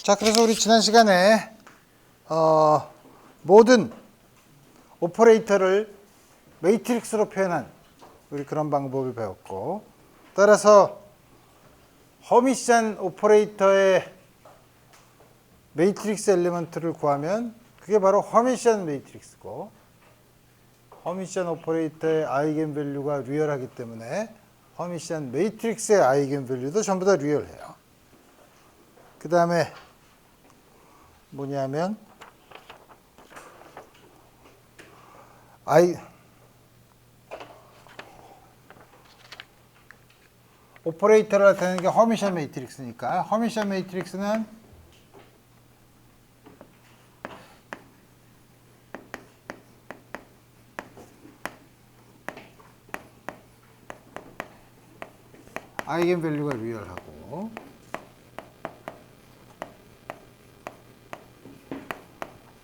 자, 그래서 우리 지난 시간에 모든 오퍼레이터를 매트릭스로 표현한 우리 그런 방법을 배웠고, 따라서 허미션 오퍼레이터의 매트릭스 엘리먼트를 구하면 그게 바로 허미션 매트릭스고, 허미션 오퍼레이터의 아이겐밸류가 리얼하기 때문에 허미션 매트릭스의 아이겐밸류도 전부 다 리얼해요. 그 다음에 뭐냐면 오퍼레이터를 나타내는 게 허미션 매트릭스니까, 허미션 매트릭스는 아이겐밸류가 리얼하고,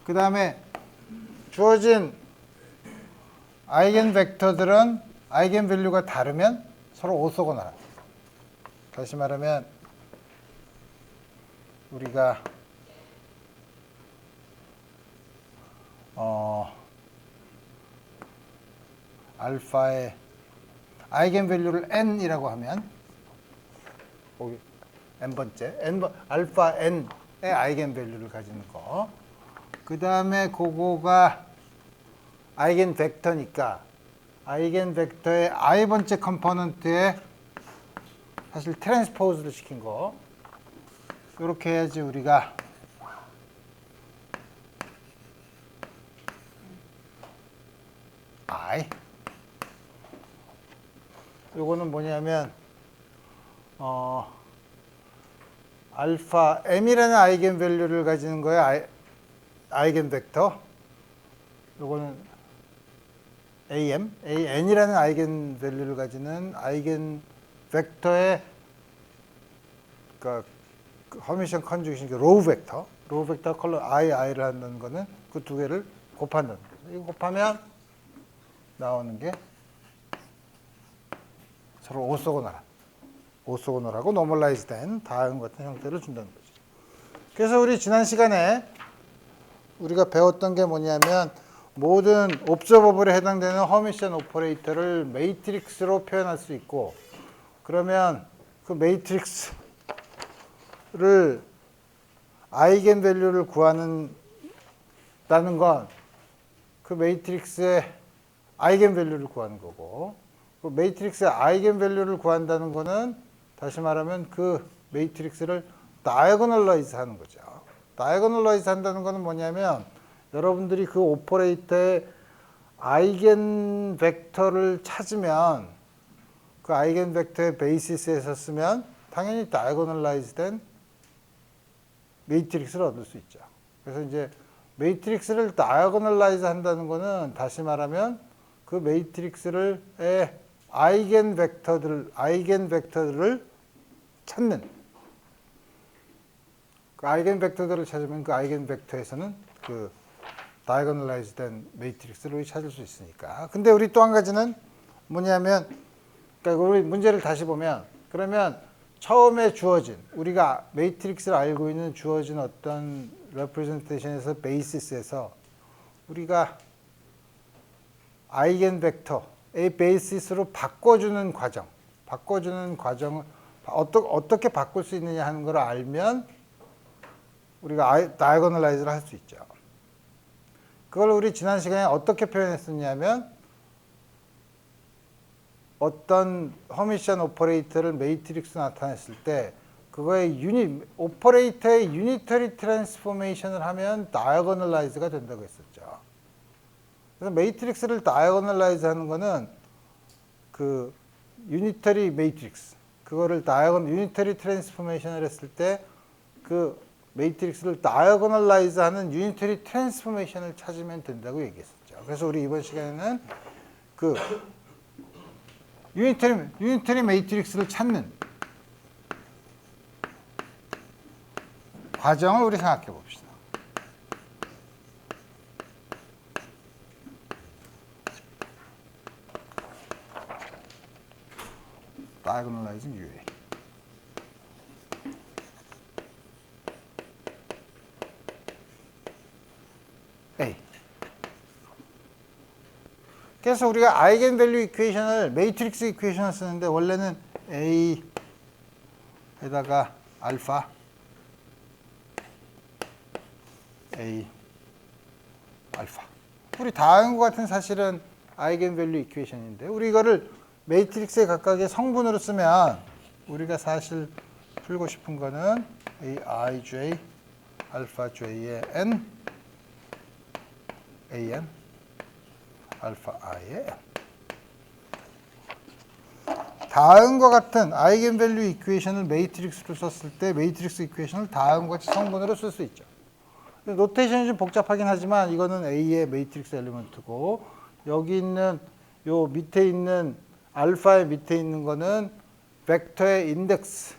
그 다음에 주어진 아이겐벡터들은 아이겐밸류가 다르면 서로 오소거나. 다시 말하면 우리가 알파의 아이겐밸류를 n이라고 하면 거기 n번째 알파 n의 아이겐밸류를 가지는 거. 그 다음에 그거가 아이겐벡터니까 아이겐벡터의 i번째 컴포넌트에 사실 트랜스포즈를 시킨 거. 이렇게 해야지 우리가 요거는 뭐냐면 알파 m이라는 아이겐밸류를 가지는 거예요. 아이겐벡터. 요거는 n이라는 아이겐밸류를 가지는 아이겐벡터의 그 허미션 컨주게이션, 로우 벡터 컬러 i를 한다는 거는 그 두 개를 곱한다는 거죠. 이거 곱하면 나오는 게 서로 오소고널하고 노멀라이즈된 다음 같은 형태를 준다는 거죠. 그래서 우리 지난 시간에 우리가 배웠던 게 뭐냐면, 모든 옵저버블에 해당되는 허미션 오퍼레이터를 매트릭스로 표현할 수 있고, 그러면 그 매트릭스를 아이겐밸류를 구하는다는 건 그 매트릭스의 아이겐밸류를 구하는 거고, 그 매트릭스의 아이겐밸류를 구한다는 거는 다시 말하면 그 매트릭스를 다이아고널라이즈 하는 거죠. 다이아고널라이즈 한다는 거는 뭐냐면, 여러분들이 그 오퍼레이터의 아이겐 벡터를 찾으면 그 아이겐 벡터의 베이시스에서 쓰면 당연히 다이아고널라이즈 된 매트릭스를 얻을 수 있죠. 그래서 이제 매트릭스를 다이아고널라이즈 한다는 거는 다시 말하면 그 매트릭스의 아이겐 벡터들을 찾는, 그 아이겐 벡터들을 찾으면 그 아이겐 벡터에서는 그 다이아고널라이즈 된 매트릭스를 찾을 수 있으니까. 근데 우리 또 한 가지는 뭐냐면, 그러니까 우리 문제를 다시 보면, 그러면 처음에 주어진, 우리가 매트릭스를 알고 있는 주어진 어떤 레프레젠테이션에서 베이시스에서 우리가 아이겐 벡터의 베이시스로 바꿔주는 과정을 어떻게 바꿀 수 있느냐 하는 걸 알면 우리가 다이아고널라이즈를 할 수 있죠. 그걸 우리 지난 시간에 어떻게 표현했었냐면, 어떤 허미션 오퍼레이터를 매트릭스로 나타냈을 때 그거의 오퍼레이터의 유니터리 트랜스포메이션을 하면 다이아고널라이즈가 된다고 했었죠. 그래서 매트릭스를 다이아고널라이즈 하는 거는 그 유니터리 매트릭스, 그거를 유니터리 트랜스포메이션을 했을 때 그 매트릭스를 다이아고널라이즈 하는 유니터리 트랜스포메이션을 찾으면 된다고 얘기했었죠. 그래서 우리 이번 시간에는 그 유니터리 매트릭스를 찾는 과정을 우리 생각해 봅시다. diagonalizing UA. A. 그래서 우리가 아이겐밸류 이퀘이션을 매트릭스 이퀘이션을 쓰는데 원래는 A에다가 알파 A 알파. 우리 다 한 것 같은 사실은 아이겐밸류 이퀘이션인데 우리 이거를 매트릭스의 각각의 성분으로 쓰면 우리가 사실 풀고 싶은 거는 Aij 알파 J의 N AN 알파 I의 N. 다음과 같은 아이겐밸류 이퀘이션을 매트릭스로 썼을 때 매트릭스 이퀘이션을 다음과 같이 성분으로 쓸 수 있죠. 노테이션이 좀 복잡하긴 하지만 이거는 A의 매트릭스 엘리먼트고 여기 있는 요 밑에 있는 알파의 밑에 있는 거는 벡터의 인덱스,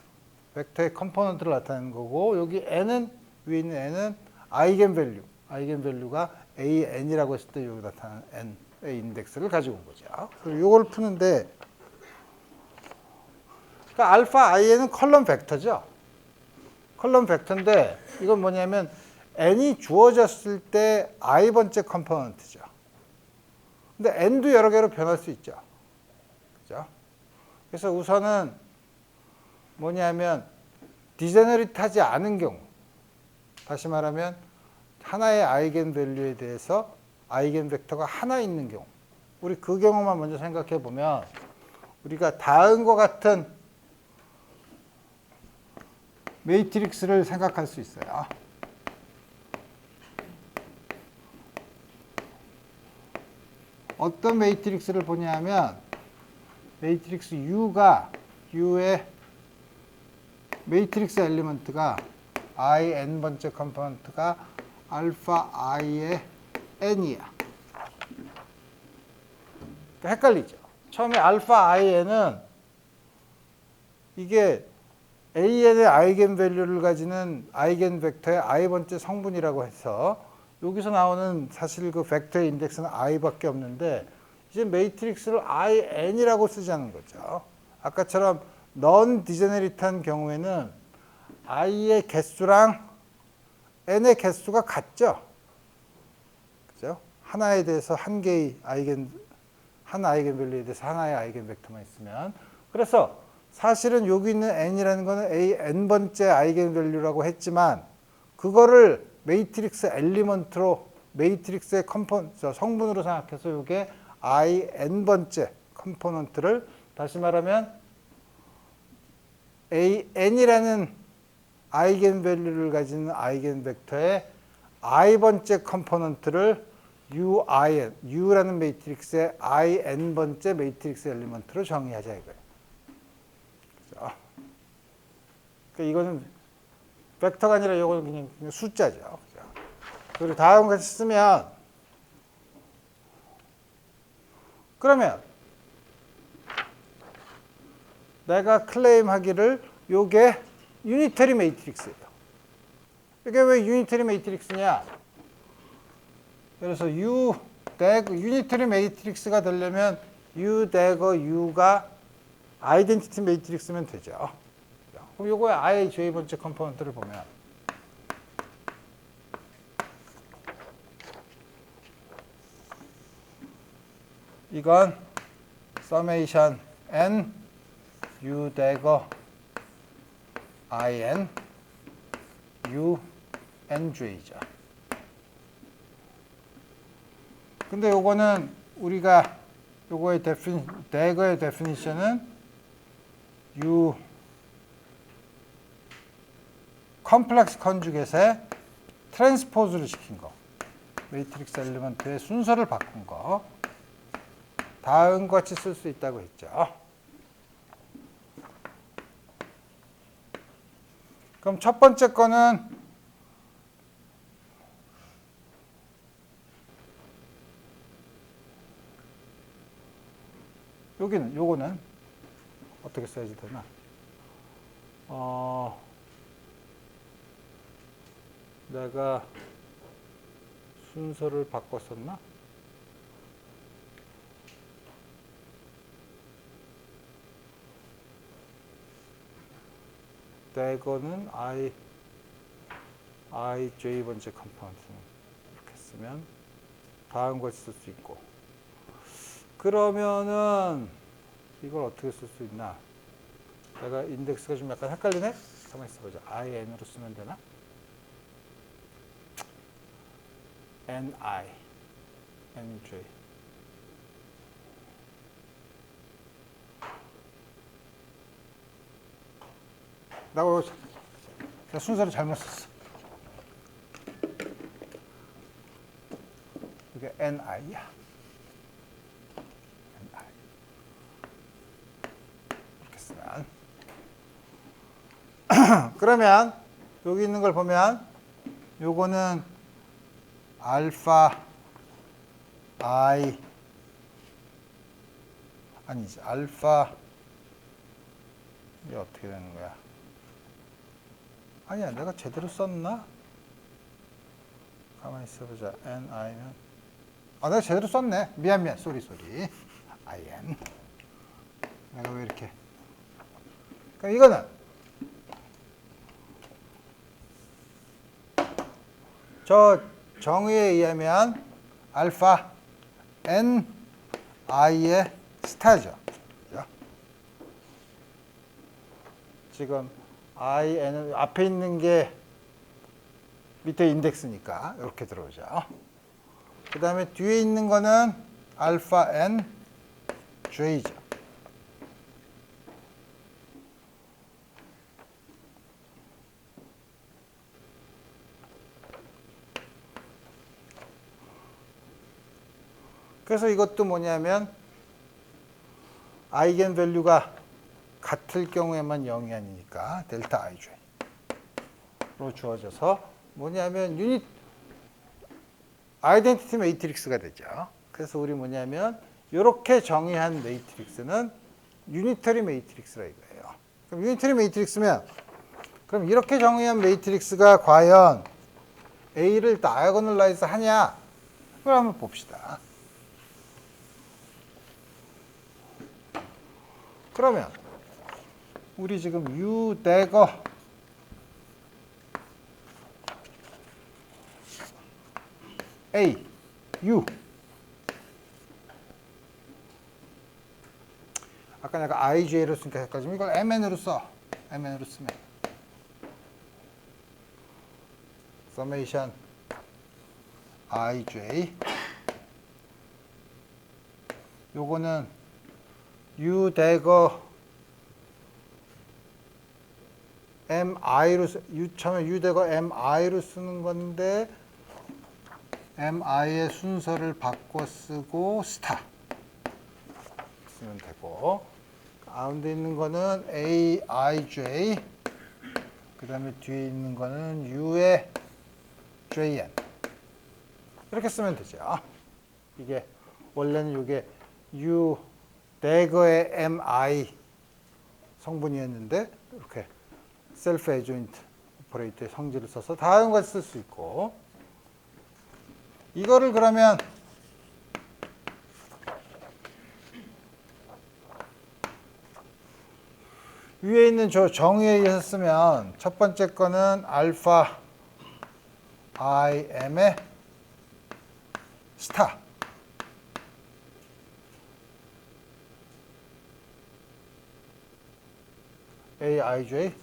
벡터의 컴포넌트를 나타내는 거고 여기 N은 위에 있는 N은 아이겐밸류, 아이겐밸류가 AN이라고 했을 때 여기 나타나는 N의 인덱스를 가지고 온 거죠. 그리고 요걸 푸는데 그러니까 알파 i는 컬럼 벡터죠. 컬럼 벡터인데 이건 뭐냐면 n이 주어졌을 때 i번째 컴포넌트죠. 근데 n도 여러 개로 변할 수 있죠. 그죠? 그래서 우선은 뭐냐면 디제너리트하지 않은 경우, 다시 말하면 하나의 아이겐밸류에 대해서 아이겐 벡터가 하나 있는 경우, 우리 그 경우만 먼저 생각해 보면 우리가 다음과 같은 매트릭스를 생각할 수 있어요. 어떤 매트릭스를 보냐면 매트릭스 U의 매트릭스 엘리먼트가 I n번째 컴포넌트가 알파 i의 n이야. 그러니까 헷갈리죠. 처음에 알파 in은 이게 AN의 아이겐밸류를 가지는 아이겐 벡터의 i번째 성분이라고 해서 여기서 나오는 사실 그 벡터의 인덱스는 i밖에 없는데 이제 매트릭스를 in이라고 쓰자는 거죠. 아까처럼 넌 디제너리트한 경우에는 i의 개수랑 n의 개수가 같죠. 그죠? 하나에 대해서 한 개의 한 아이겐밸류에 대해서 하나의 아이겐 벡터만 있으면 그래서 사실은 여기 있는 n이라는 거는 n번째 아이겐밸류라고 했지만 그거를 매트릭스 엘리먼트로 매트릭스의 성분으로 생각해서 이게 n번째 컴포넌트를 다시 말하면 n이라는 아이겐밸류를 가지는 아이겐 벡터의 i번째 컴포넌트를 U라는 매트릭스의 n번째 매트릭스 엘리먼트로 정의하자 이거예요. 그러니까 이거는 벡터가 아니라 이거는 그냥 숫자죠. 그리고 다음 같이 쓰면 그러면 내가 클레임하기를 요게 유니터리 매트릭스예요. 이게 왜 유니터리 매트릭스냐? 그래서 유니터리 매트릭스가 되려면 U 대거 U가 아이덴티티 매트릭스면 되죠. 그럼 요거의 I, J번째 컴포넌트를 보면 이건 서메이션 N U 대거 IN U NJ죠. 근데 요거는 우리가 요거의 대거의 데피니션은 U 컴플렉스 컨주겟에 트랜스포즈를 시킨 거. 매트릭스 엘리먼트의 순서를 바꾼 거. 다음과 같이 쓸 수 있다고 했죠. 그럼 첫 번째 거는 요거는 어떻게 써야지 되나? 내가 순서를 바꿨었나? 대거는 I, J번째 컴포넌트는 이렇게 쓰면 다음 걸 쓸 수 있고. 그러면은 이걸 어떻게 쓸 수 있나? 내가 인덱스가 좀 약간 헷갈리네? 가만히 있어보자. IN으로 쓰면 되나? NI, NJ. 내가 순서를 잘못 썼어. 이게 NI야. NI. 이렇게 쓰면. 그러면 여기 있는 걸 보면 요거는 알파 I 아니지 알파 이게 어떻게 되는 거야? 아니야 내가 제대로 썼나? 가만히 있어보자. NI면 내가 제대로 썼네. 미안 쏘리 IN 내가 왜 이렇게 그럼 이거는 저 정의에 의하면 알파 N I의 스타죠. 그죠? 지금 I, N 앞에 있는 게 밑에 인덱스니까 이렇게 들어오죠. 그 다음에 뒤에 있는 거는 알파 N J죠. 그래서 이것도 뭐냐면 아이겐 밸류가 같을 경우에만 0이 아니니까 델타 IJ로 주어져서 뭐냐면 유닛 아이덴티티 매트릭스가 되죠. 그래서 우리 뭐냐면 이렇게 정의한 매트릭스는 유니터리 매트릭스라 이거예요. 그럼 유니터리 매트릭스면 그럼 이렇게 정의한 매트릭스가 과연 A를 다이아고널라이즈 하냐? 그걸 한번 봅시다. 그러면 우리 지금 U 대거 A, U 아까 내가 IJ로 쓰니까 헷갈리지만 이걸 MN으로 써. MN으로 쓰면 summation IJ 요거는 U 대거 MI로 처음에 U 대거 MI로 쓰는 건데 MI의 순서를 바꿔 쓰고 스타 쓰면 되고 가운데 있는 거는 AIJ 그 다음에 뒤에 있는 거는 U의 JN 이렇게 쓰면 되죠. 이게 원래는 이게 U 대거의 MI 성분이었는데 이렇게 셀프 에조인트 오퍼레이터의 성질을 써서 다른 걸 쓸 수 있고 이거를 그러면 위에 있는 저 정의에 의해서 쓰면 첫 번째 거는 알파 IM의 스타 AIJ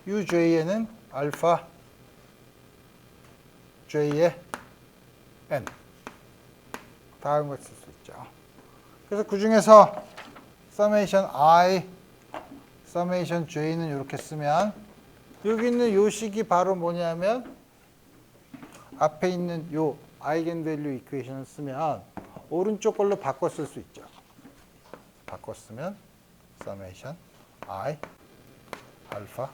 UJ에는 알파 J의 N 다음 걸 쓸 수 있죠. 그래서 그 중에서 summation I, summation J는 이렇게 쓰면 여기 있는 요 식이 바로 뭐냐면 앞에 있는 요 아이겐밸류 이퀘이션을 쓰면 오른쪽 걸로 바꿔 쓸 수 있죠. 바꿔 쓰면 summation I 알파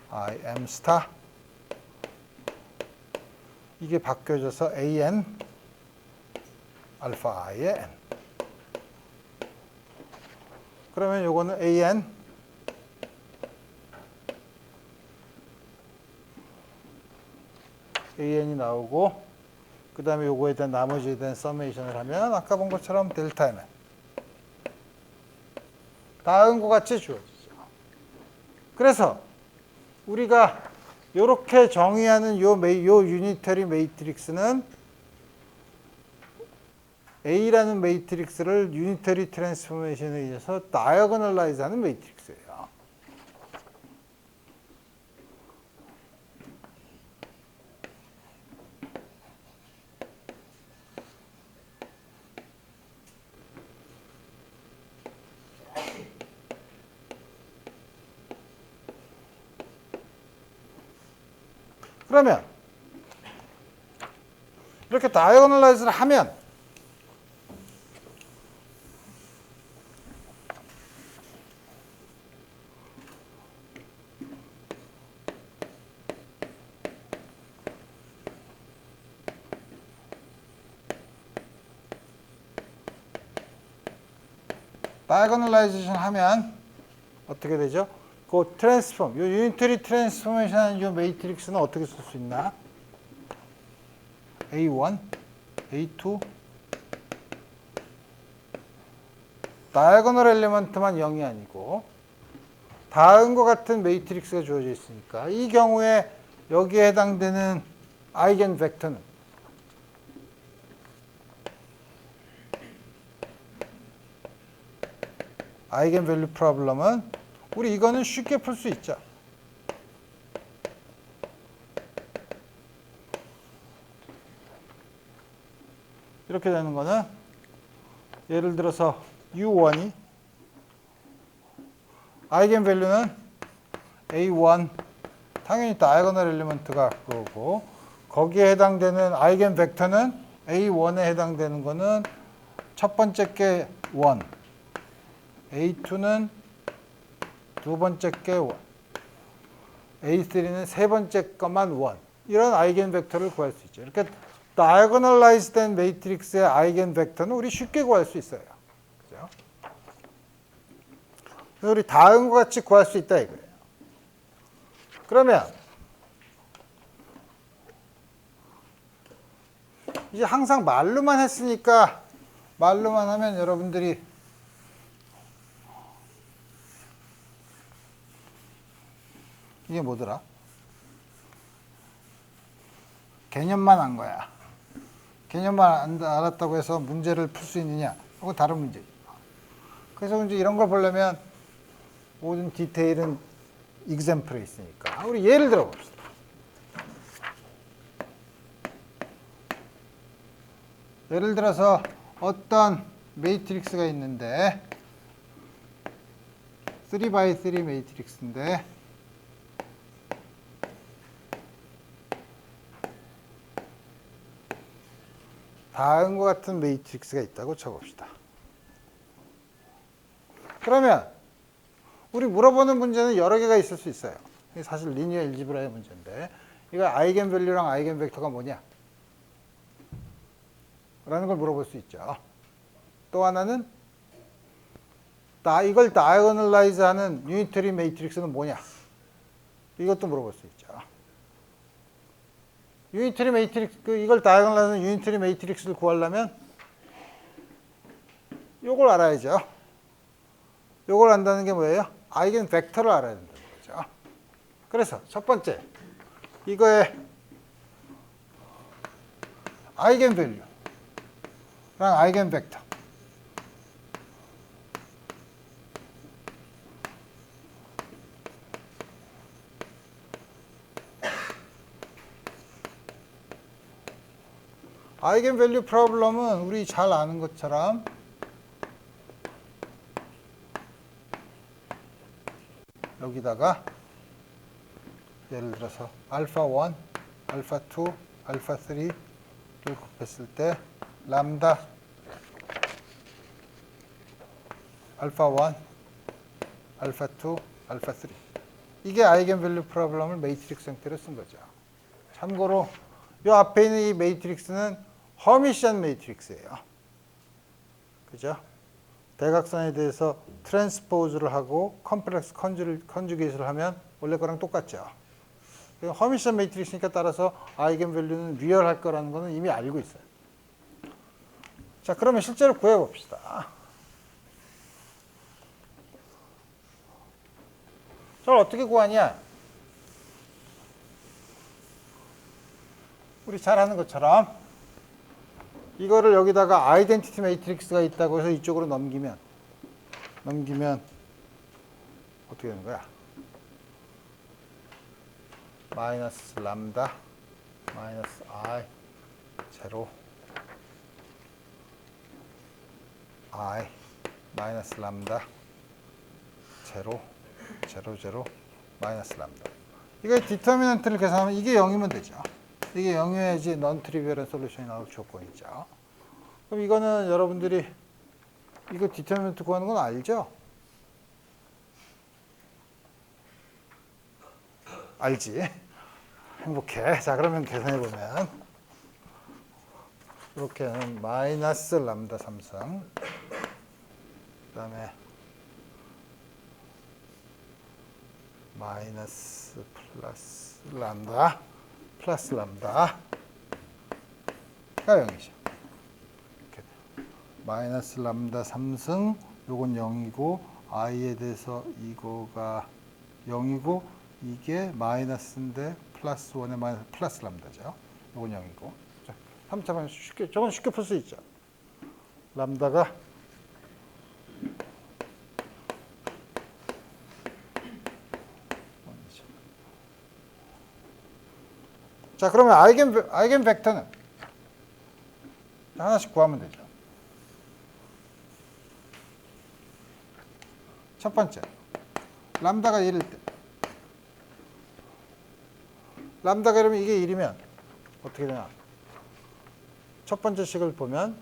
I m 스타 이게 바뀌어져서 AN 알파 I의 N 그러면 요거는 AN이 나오고 그 다음에 요거에 대한 나머지에 대한 서메이션을 하면 아까 본 것처럼 델타 MN 다음과 같이 주어지죠. 그래서 우리가 이렇게 정의하는 요 유니터리 매트릭스는 A라는 매트릭스를 유니터리 트랜스포메이션에 의해서 다이어고널라이즈 하는 매트릭스예요. 그러면 이렇게 다이어고널라이즈를 하면 다이어고널라이제이션 하면 어떻게 되죠? 그 트랜스폼, 요 유니터리 트랜스포메이션 하는 요 매트릭스는 어떻게 쓸 수 있나? A1, A2 다이어고널 엘리먼트만 0이 아니고 다음과 같은 매트릭스가 주어져 있으니까 이 경우에 여기에 해당되는 아이겐 벡터는 아이겐 밸류 프로블럼은 우리 이거는 쉽게 풀 수 있죠. 이렇게 되는 거는 예를 들어서 U1이 아이겐 밸류는 A1 당연히 다이아고널 엘리먼트가 그거고 거기에 해당되는 아이겐 벡터는 A1에 해당되는 거는 첫 번째 게 1, A2는 두 번째 게 1, A3는 세 번째 것만 1. 이런 아이겐 벡터를 구할 수 있죠. 이렇게 다이어고널라이즈 된 매트릭스의 아이겐 벡터는 우리 쉽게 구할 수 있어요. 그죠? 그래서 우리 다음과 같이 구할 수 있다 이거예요. 그러면 이제 항상 말로만 했으니까 말로만 하면 여러분들이 이게 뭐더라? 개념만 안 거야. 개념만 알았다고 해서 문제를 풀 수 있느냐? 그건 다른 문제죠. 그래서 이제 이런 걸 보려면 모든 디테일은 example에 있으니까 우리 예를 들어 봅시다. 예를 들어서 어떤 매트릭스가 있는데 3x3 매트릭스인데 다음과 같은 매트릭스가 있다고 쳐봅시다. 그러면 우리 물어보는 문제는 여러 개가 있을 수 있어요. 이게 사실 리니어 일지브라의 문제인데 이거 아이겐 밸류랑 아이겐 벡터가 뭐냐? 라는 걸 물어볼 수 있죠. 또 하나는 이걸 다이어고널라이즈 하는 유니터리 매트릭스는 뭐냐? 이것도 물어볼 수 있죠. 유니터리 매트릭스, 이걸 다이어고널라이즈 하는 유니터리 매트릭스를 구하려면 요걸 알아야죠. 요걸 안다는 게 뭐예요? 아이겐 벡터를 알아야 된다는 거죠. 그래서 첫 번째, 이거의 아이겐 밸류랑 아이겐 벡터. 아이겐 밸류 프로블럼은 우리 잘 아는 것처럼 여기다가 예를 들어서 알파1, 알파2, 알파3를 곱했을 때 람다 알파1, 알파2, 알파3 이게 아이겐 밸류 프로블럼을 매트릭스 형태로 쓴 거죠. 참고로 이 앞에 있는 이 매트릭스는 허미션 매트릭스예요. 그죠? 대각선에 대해서 트랜스포즈를 하고 컴플렉스 컨주게이션을 하면 원래 거랑 똑같죠. 허미션 매트릭스니까 따라서 아이겐 밸류는 리얼할 거라는 거는 이미 알고 있어요. 자, 그러면 실제로 구해 봅시다. 저걸 어떻게 구하냐? 우리 잘 아는 것처럼 이거를 여기다가 아이덴티티 매트릭스가 있다고 해서 이쪽으로 넘기면 어떻게 되는 거야? 마이너스 람다 마이너스 I 제로 I 마이너스 람다 제로 마이너스 람다. 이거 디터미넌트를 계산하면 이게 0이면 되죠. 이게 0이어야지 넌 트리비얼한 솔루션이 나올 조건이죠. 그럼 이거는 여러분들이 이거 디터미넌트 구하는 건 알죠? 알지? 행복해. 자, 그러면 계산해 보면 이렇게는 마이너스 람다 3승 그다음에 마이너스 플러스 람다가 0이죠. 이렇게 마이너스 람다 3승 요건 0이고 i에 대해서 이거가 0이고 이게 마이너스인데 플러스 1에 마이너스 플러스 람다죠. 요건 0이고. 자, 3차만 쉽게 저건 쉽게 풀 수 있죠. 람다가 자, 그러면 아이겐 벡터는 하나씩 구하면 되죠. 첫 번째, 람다가 1일 때. 람다가 이러면 이게 1이면 어떻게 되나? 첫 번째 식을 보면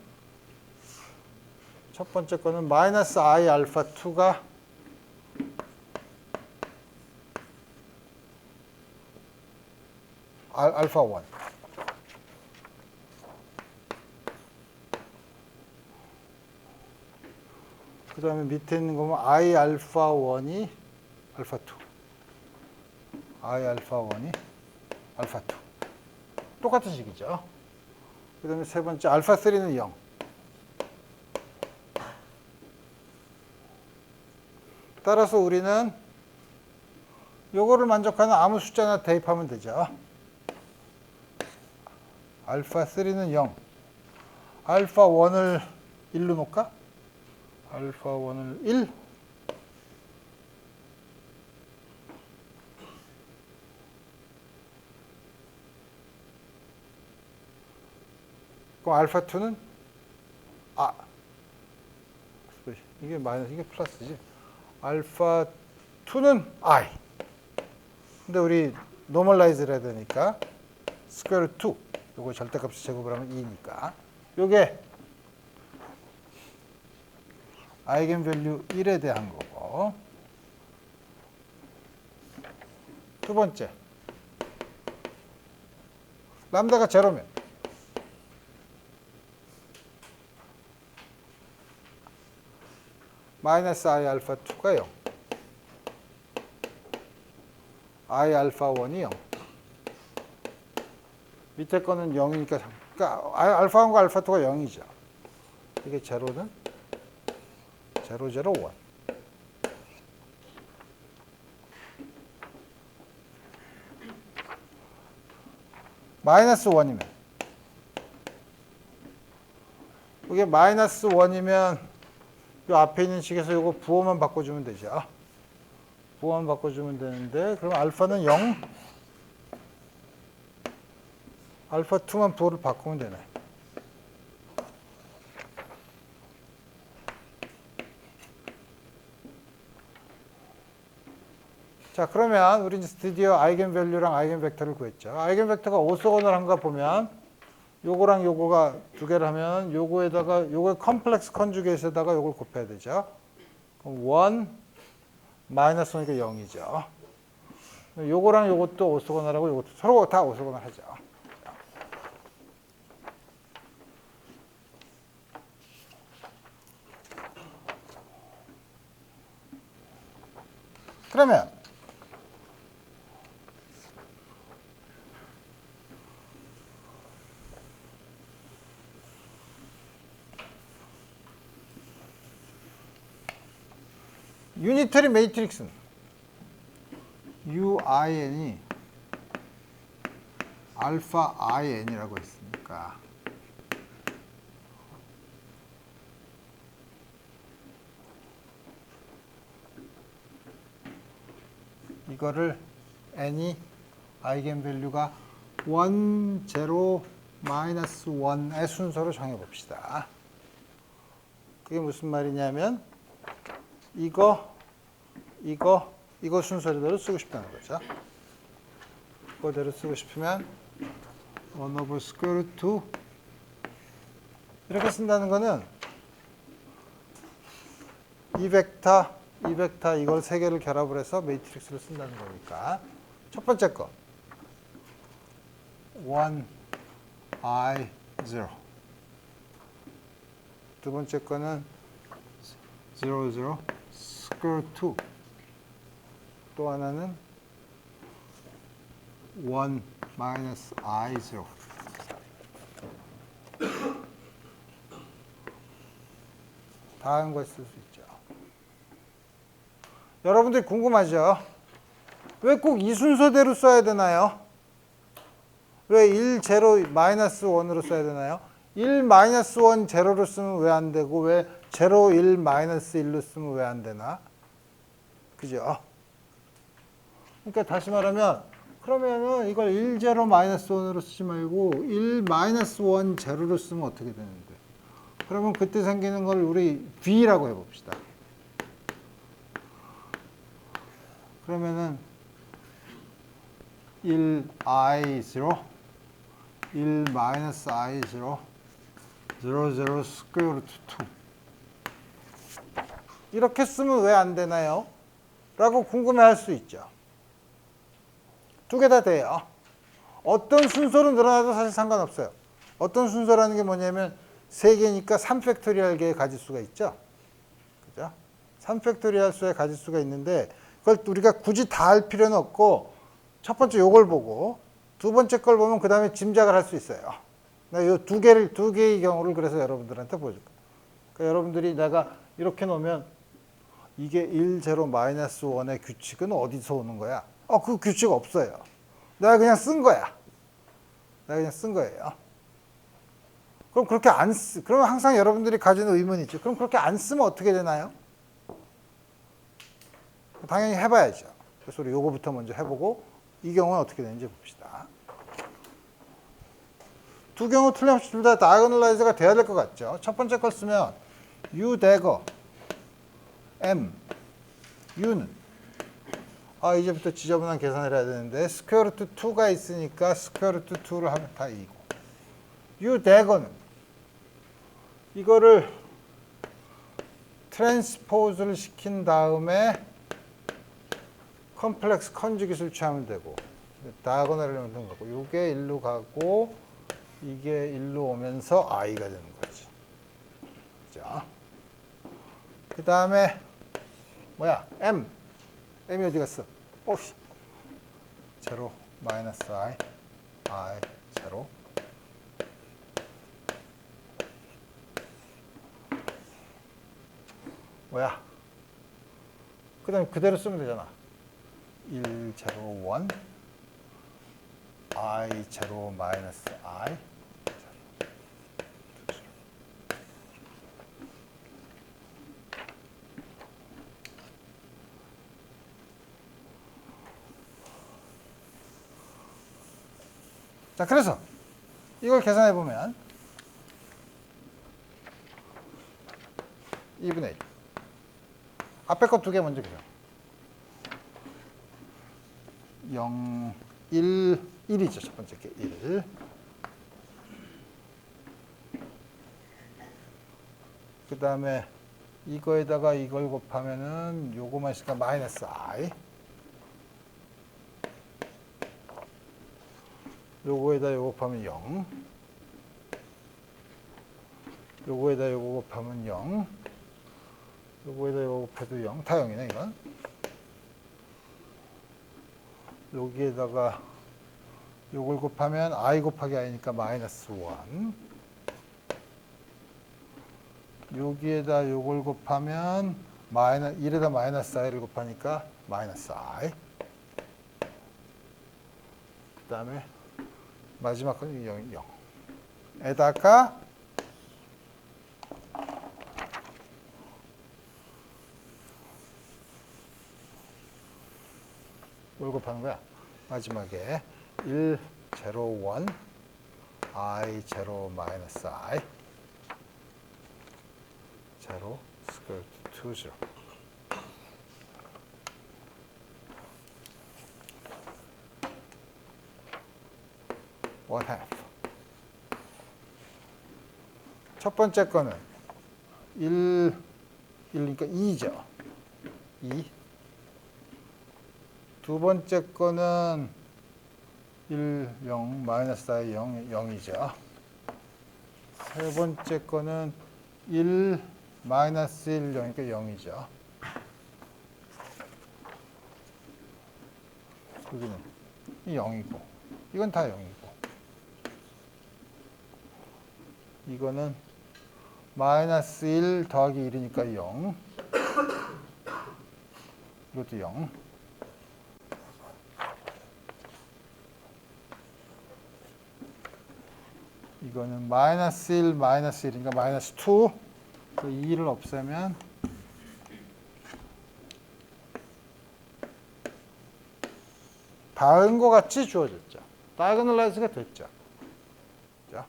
첫 번째 거는 마이너스 I 알파 2가 알파 1. 그 다음에 밑에 있는 거면 I 알파 1이 알파 2. I 알파 1이 알파 2. 똑같은 식이죠. 그 다음에 세 번째 알파 3는 0. 따라서 우리는 요거를 만족하는 아무 숫자나 대입하면 되죠. 알파 3는 0. 알파 1을 1로 놓을까? 알파 1을 1. 그럼 알파 2는 이게 마이너스 이게 플러스지. 알파 2는 I. 근데 우리 노멀라이즈를 해야 되니까 스퀘어 2. 요거 절대값을 제곱을 하면 2니까. 요게 아이겐밸류 1에 대한 거고. 두 번째. 람다가 제로면 마이너스 I 알파 2가 0. I 알파 1이 0. 밑에 거는 0이니까 그러니까 알파 1과 알파 2가 0이죠. 이게 제로는 0, 0, 1. 마이너스 1이면 이게 마이너스 1이면 이 앞에 있는 식에서 이거 부호만 바꿔주면 되죠. 부호만 바꿔주면 되는데 그럼 알파는 0, 알파 2만 부호를 바꾸면 되네. 자, 그러면 우리 이제 드디어 아이겐밸류랑 아이겐벡터를 구했죠. 아이겐벡터가 오소건을 한가 보면 요거랑 요거가 두 개를 하면 요거에다가 요거의 컴플렉스 컨주게이트에다가 요걸 곱해야 되죠. 그럼 1 마이너스 1이니까 0이죠. 요거랑 요것도 오소건을하고 요것도 서로 다 오소건을 하죠. 그러면 유니터리 매트릭스는 UIN이 알파 in이라고 했으니까 이거를 n이 아이겐밸류가 1, 0, 마이너스 1의 순서로 정해 봅시다. 그게 무슨 말이냐면 이거 순서대로 쓰고 싶다는 거죠. 그거대로 쓰고 싶으면 1 over square root 2 이렇게 쓴다는 거는 이 벡터 이걸 세 개를 결합을 해서 매트릭스를 쓴다는 거니까 첫 번째 거 1, I, 0 두 번째 거는 0, 0, square root 2 또 하나는 1, minus I, 0 다른 걸 쓸 수 있죠. 여러분들이 궁금하죠? 왜 꼭 이 순서대로 써야 되나요? 왜 1, 0, 마이너스 1으로 써야 되나요? 1, 마이너스 1, 0로 쓰면 왜 안 되고 왜 0, 1, 마이너스 1로 쓰면 왜 안 되나? 그죠? 그러니까 다시 말하면 그러면은 이걸 1, 0, 마이너스 1으로 쓰지 말고 1, 마이너스 1, 0로 쓰면 어떻게 되는데? 그러면 그때 생기는 걸 우리 V라고 해봅시다. 그러면은 1, I, 0 1 마이너스 I, 0 0, 0, 스퀘어 루트 2 이렇게 쓰면 왜 안 되나요? 라고 궁금해할 수 있죠. 두 개 다 돼요. 어떤 순서로 늘어나도 사실 상관없어요. 어떤 순서라는 게 뭐냐면 3개니까 3팩토리얼 개의 가지수가 있죠. 그죠? 3팩토리얼 수의 가지수가 있는데 그걸 우리가 굳이 다 할 필요는 없고 첫 번째 요걸 보고 두 번째 걸 보면 그 다음에 짐작을 할 수 있어요. 이 두 개의 경우를 그래서 여러분들한테 보여줄 거예요. 그러니까 여러분들이 내가 이렇게 놓으면 이게 1, 0, 마이너스 1의 규칙은 어디서 오는 거야? 그 규칙 없어요. 내가 그냥 쓴 거야. 내가 그냥 쓴 거예요. 그럼 그렇게 그러면 항상 여러분들이 가지는 의문이 있죠. 그럼 그렇게 안 쓰면 어떻게 되나요? 당연히 해봐야죠. 그래서 우리 요거부터 먼저 해보고 이 경우는 어떻게 되는지 봅시다. 두 경우 틀림없이 둘 다 다이고널라이즈가 돼야 될 것 같죠. 첫 번째 걸 쓰면 U 대거 M U는 이제부터 지저분한 계산을 해야 되는데 스퀘어 루트 2가 있으니까 스퀘어 루트 2를 하면 다 2고 U 대거는 이거를 트랜스포즈를 시킨 다음에 컴플렉스 컨주깃을 취하면 되고 다이고널을 만드는 거고 이게 1로 가고 이게 1로 오면서 i가 되는 거지. 자, 그 다음에 뭐야? m이 어디 갔어? 0 마이너스 i 0 뭐야? 그 다음에 그대로 쓰면 되잖아. 1, 0, 1 I, 0, 마이너스 I 자, 그래서 이걸 계산해 보면 2분의 1 앞에 거 두 개 먼저 그려 0, 1, 1이죠. 첫 번째 게 1. 그 다음에 이거에다가 이걸 곱하면은 요거만 있으니까 마이너스 i. 요거에다 요거 곱하면 0. 요거에다 요거 곱하면 0. 요거에다 요거 곱해도 0. 다 0이네, 이건. 여기에다가 요걸 곱하면 i 곱하기 i니까 마이너스 1. 여기에다 요걸 곱하면 1에다 마이너스 i를 곱하니까 마이너스 i. 그 다음에 마지막 건 0, 0. 에다가 뭘 곱하는 거야? 마지막에 1, 0, 1, I, 0, 마이너스 I, 0, 스퀘어 루트 2, 0. One half. 첫 번째 거는 1이니까 2죠. 2. 두 번째 거는 1, 0, 마이너스 I, 0, 0이죠. 세 번째 거는 1, 마이너스 1, 0이니까 0이죠. 여기는 0이고, 이건 다 0이고. 이거는 마이너스 1 더하기 1이니까 0. 이것도 0. 이거는 마이너스 1, 마이너스 1이니까 마이너스 2. 그 2를 없애면 다른 거 같이 주어졌죠. 다이고널라이즈가 됐죠. 자.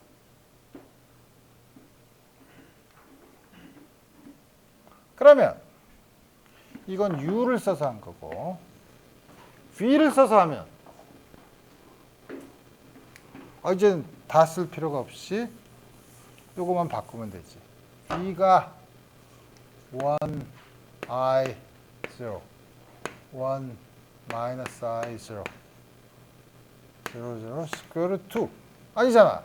그러면 이건 U를 써서 한 거고 V를 써서 하면 이제 다 쓸 필요가 없이 요거만 바꾸면 되지. V가 1, I, 0, 1, 마이너스 I, 0, 0, 0, 스퀘어 루트 2. 아니잖아.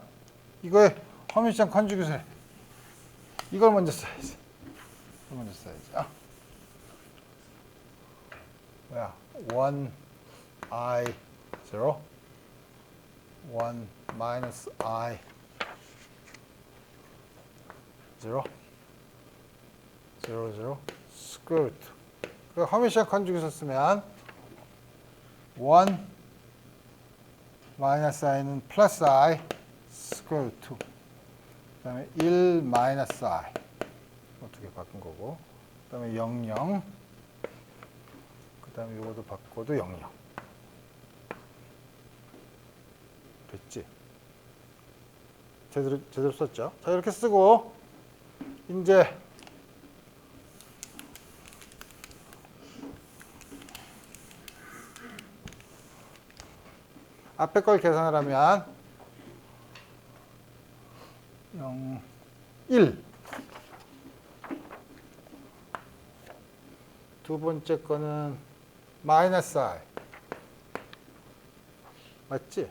이거에 허미션 컨주기세. 이걸 먼저 써야지. 이걸 먼저 써야지. 뭐야? 1, I, 0, 1, 마이너스 I, 0, 0, 0, 스퀘어 루트. 그 허미션 컨주기세 쓰면 1, 마이너스 i는 플러스 i, 스퀘어 루트. 그 다음에 1, 마이너스 i. 어떻게 바꾼 거고. 그 다음에 0, 0. 그 다음에 이것도 바꿔도 0, 0. 됐지? 제대로 썼죠? 자, 이렇게 쓰고, 이제 앞에 걸 계산을 하면 0, 1. 두 번째 거는 마이너스 i. 맞지?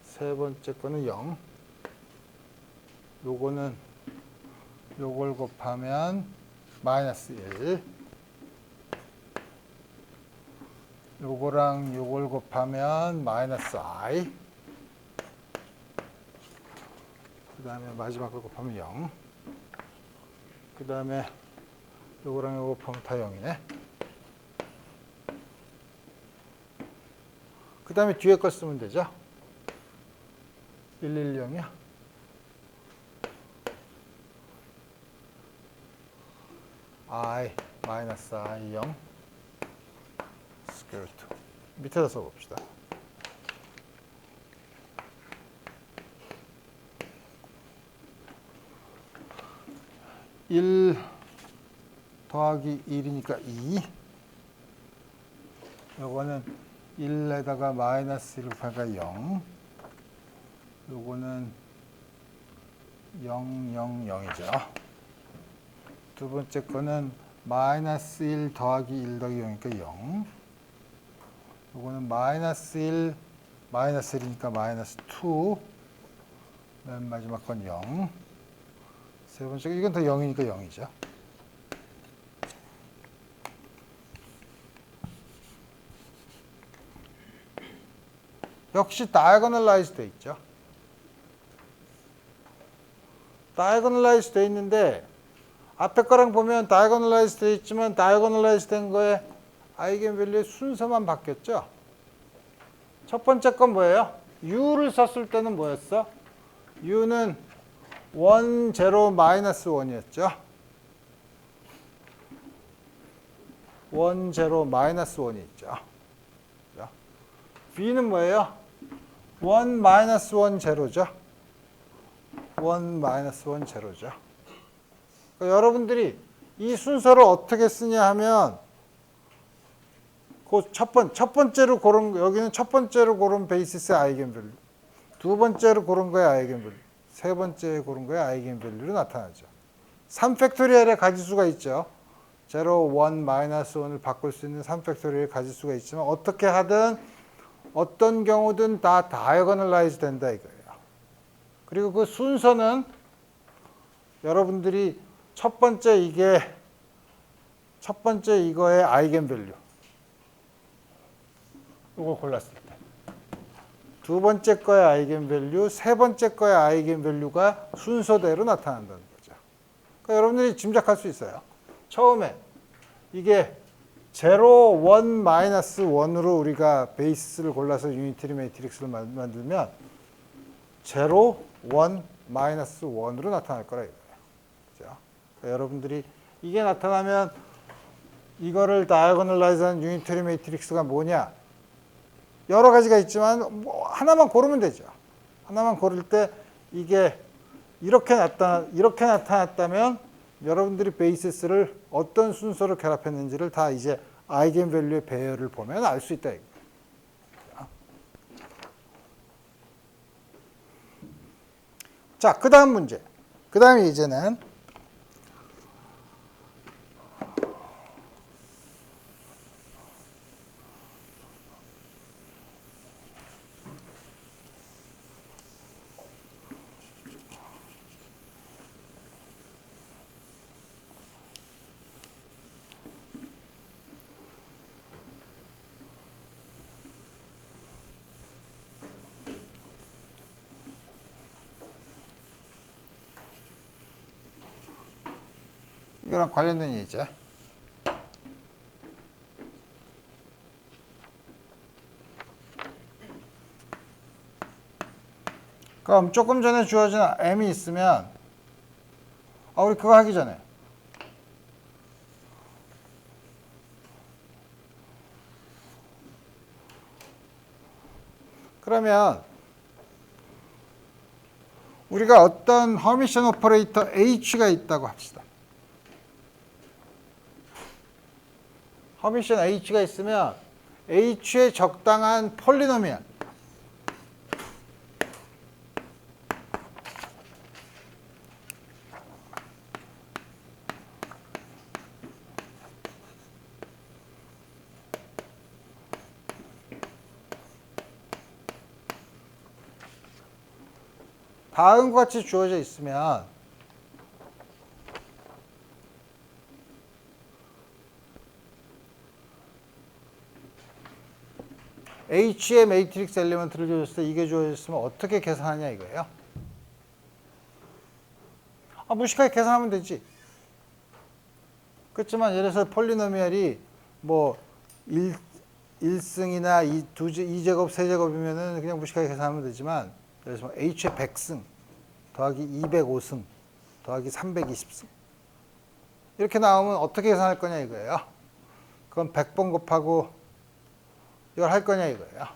세 번째 거는 0. 요거는 요걸 곱하면 마이너스 1. 요거랑 요걸 곱하면 마이너스 i. 그 다음에 마지막 걸 곱하면 0. 그 다음에 요거랑 요거 곱하면 다 0이네. 그 다음에 뒤에 걸 쓰면 되죠. 110이야. I, 마이너스 I, 0. 스퀘어 루트. 밑에다 써봅시다. (1) 더하기 1이니까 2. 요거는 1에다가 마이너스 1 곱하니까 0. 요거는 0, 0, 0이죠. 두 번째 거는 마이너스 1 더하기 1 더하기 0이니까 0. 요거는 마이너스 1, 마이너스 1이니까 마이너스 2. 맨 마지막 건 0. 세 번째 거, 이건 다 0이니까 0이죠. 역시 다이고널라이즈 돼 있죠. 다이고널라이즈 돼 있는데 앞에 거랑 보면 다이고널라이즈 돼 있지만 다이고널라이즈 된 거에 아이겐밸류의 순서만 바뀌었죠. 첫 번째 건 뭐예요? U를 썼을 때는 뭐였어? U는 1, 0, 마이너스 1이었죠. 1, 0, 마이너스 1이 있죠. B는 뭐예요? 1, 마이너스 1, 제로죠. 1, 마이너스 1, 제로죠. 그러니까 여러분들이 이 순서를 어떻게 쓰냐 하면 그 첫 번째로 고른, 여기는 첫 번째로 고른 베이시스의 아이겐밸류, 두 번째로 고른 거의 아이겐밸류, 세 번째 고른 거의 아이겐밸류로 나타나죠. 3팩토리얼의 가지수가 있죠. 0, 1, 마이너스 1을 바꿀 수 있는 3팩토리얼의 가지수가 있지만 어떻게 하든 어떤 경우든 다 다이어거널라이즈 된다 이거예요. 그리고 그 순서는 여러분들이 첫 번째 이거의 아이겐밸류 이걸 골랐을 때, 두 번째 거의 아이겐밸류, 세 번째 거의 아이겐밸류가 순서대로 나타난다는 거죠. 그러니까 여러분들이 짐작할 수 있어요. 처음에 이게 0, 1, 마이너스 1으로 우리가 베이스를 골라서 유니터리 매트릭스를 만들면 0, 1, 마이너스 1으로 나타날 거라 이거예요. 그렇죠? 그러니까 여러분들이 이게 나타나면 이거를 다이어거널라이즈한 유니터리 매트릭스가 뭐냐? 여러 가지가 있지만 뭐 하나만 고르면 되죠. 하나만 고를 때 이게 이렇게 나타났다면 여러분들이 베이시스를 어떤 순서로 결합했는지를 다 이제 아이겐밸류의 배열을 보면 알 수 있다. 자, 그 다음 문제. 그 다음에 이제는 이거랑 관련된 얘기죠. 그럼 조금 전에 주어진 m이 있으면 우리 그거 하기 전에 그러면 우리가 어떤 허미션 오퍼레이터 h가 있다고 합시다. 허미션 h가 있으면 h의 적당한 폴리노미얼 다음과 같이 주어져 있으면 H의 매트릭스 엘리먼트를 주었을 때 이게 주어졌으면 어떻게 계산하냐 이거예요. 무식하게 계산하면 되지. 그렇지만 예를 들어서 폴리노미얼이 뭐 1승이나 2제곱, 3제곱이면은 그냥 무식하게 계산하면 되지만 예를 들어서 H의 100승 더하기 205승 더하기 320승 이렇게 나오면 어떻게 계산할 거냐 이거예요. 그건 100번 곱하고 이걸 할 거냐 이거예요.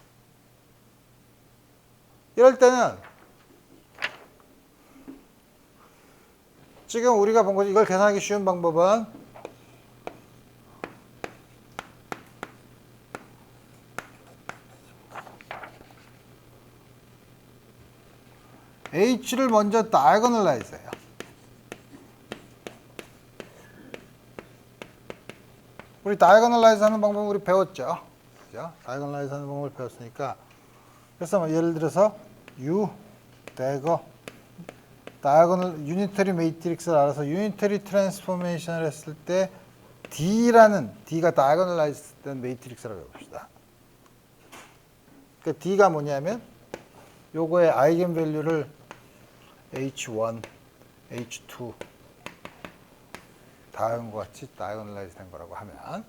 이럴 때는 지금 우리가 본 거지 이걸 계산하기 쉬운 방법은 H를 먼저 다이어거널라이즈 해요. 우리 다이어거널라이즈 하는 방법 우리 배웠죠. 그죠? 다이어거널라이즈 하는 방법을 배웠으니까 그래서 뭐 예를 들어서 U 대거 다이어거널 유니터리 매트릭스를 알아서 유니터리 트랜스포메이션을 했을 때 D가 다이어거널라이즈 된 매트릭스라고 해봅시다. 그러니까 D가 뭐냐면 요거의 아이겐밸류를 H1, H2 다음과 같이 다이어거널라이즈 된 거라고 하면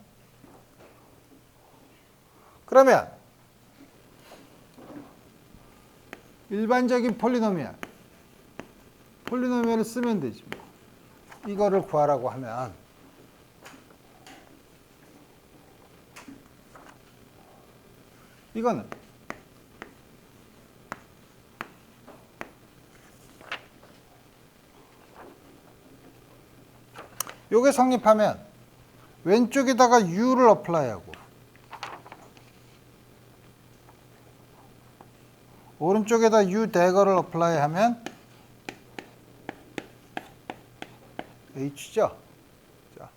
그러면 일반적인 폴리노미얼을 쓰면 되지 뭐. 이거를 구하라고 하면 이거는 요게 성립하면 왼쪽에다가 u를 어플라이하고 오른쪽에다 u 대거를 어플라이하면 h죠. 자,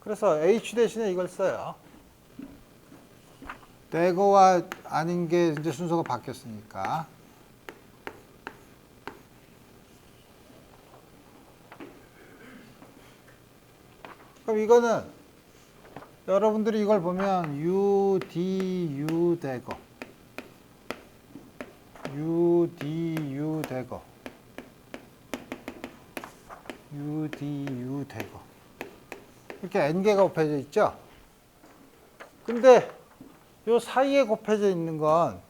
그래서 h 대신에 이걸 써요. 대거와 아닌 게 이제 순서가 바뀌었으니까. 그럼 이거는 여러분들이 이걸 보면 u, d, u 대거 u, d, u 대거 u, d, u 대거 이렇게 n개가 곱해져 있죠? 근데 요 사이에 곱해져 있는 건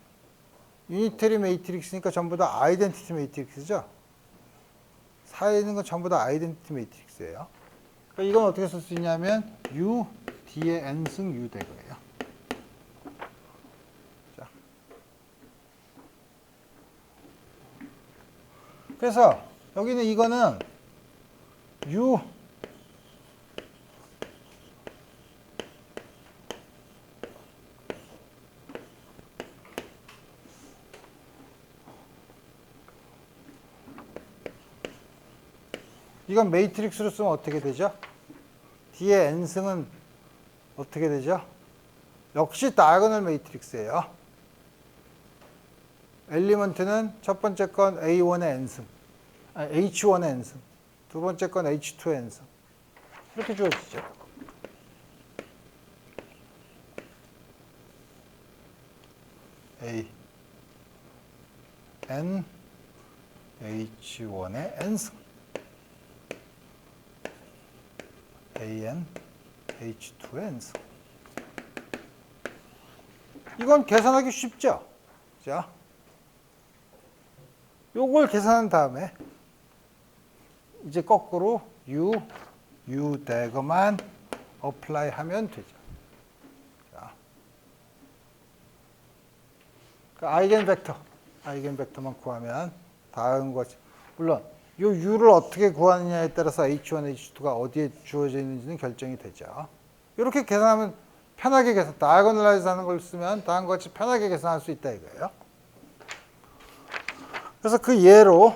유니터리 매트릭스니까 전부 다 아이덴티티 매트릭스죠? 사이에 있는 건 전부 다 아이덴티티 매트릭스예요. 그러니까 이건 어떻게 쓸 수 있냐면 u, d의 n승 u 대거예요. 자. 그래서 여기는 이거는 u 이건 매트릭스로 쓰면 어떻게 되죠? D의 n승은 어떻게 되죠? 역시 다이아고널 매트릭스예요. 엘리먼트는 첫 번째 건 A1의 n승, H1의 n승, 두 번째 건 H2의 n승. 이렇게 주어지죠. A, N, H1의 n승. AN, H2의 n승. 이건 계산하기 쉽죠? 자, 요걸 계산한 다음에 이제 거꾸로 U 대거만 어플라이 하면 되죠. 자, 그 아이겐벡터만 구하면 다음 것이 물론 요 U를 어떻게 구하느냐에 따라서 H1, H2가 어디에 주어져 있는지는 결정이 되죠. 이렇게 계산하면 편하게 다이아고널라이즈 하는 걸 쓰면 다음과 같이 편하게 계산할 수 있다 이거예요. 그래서 그 예로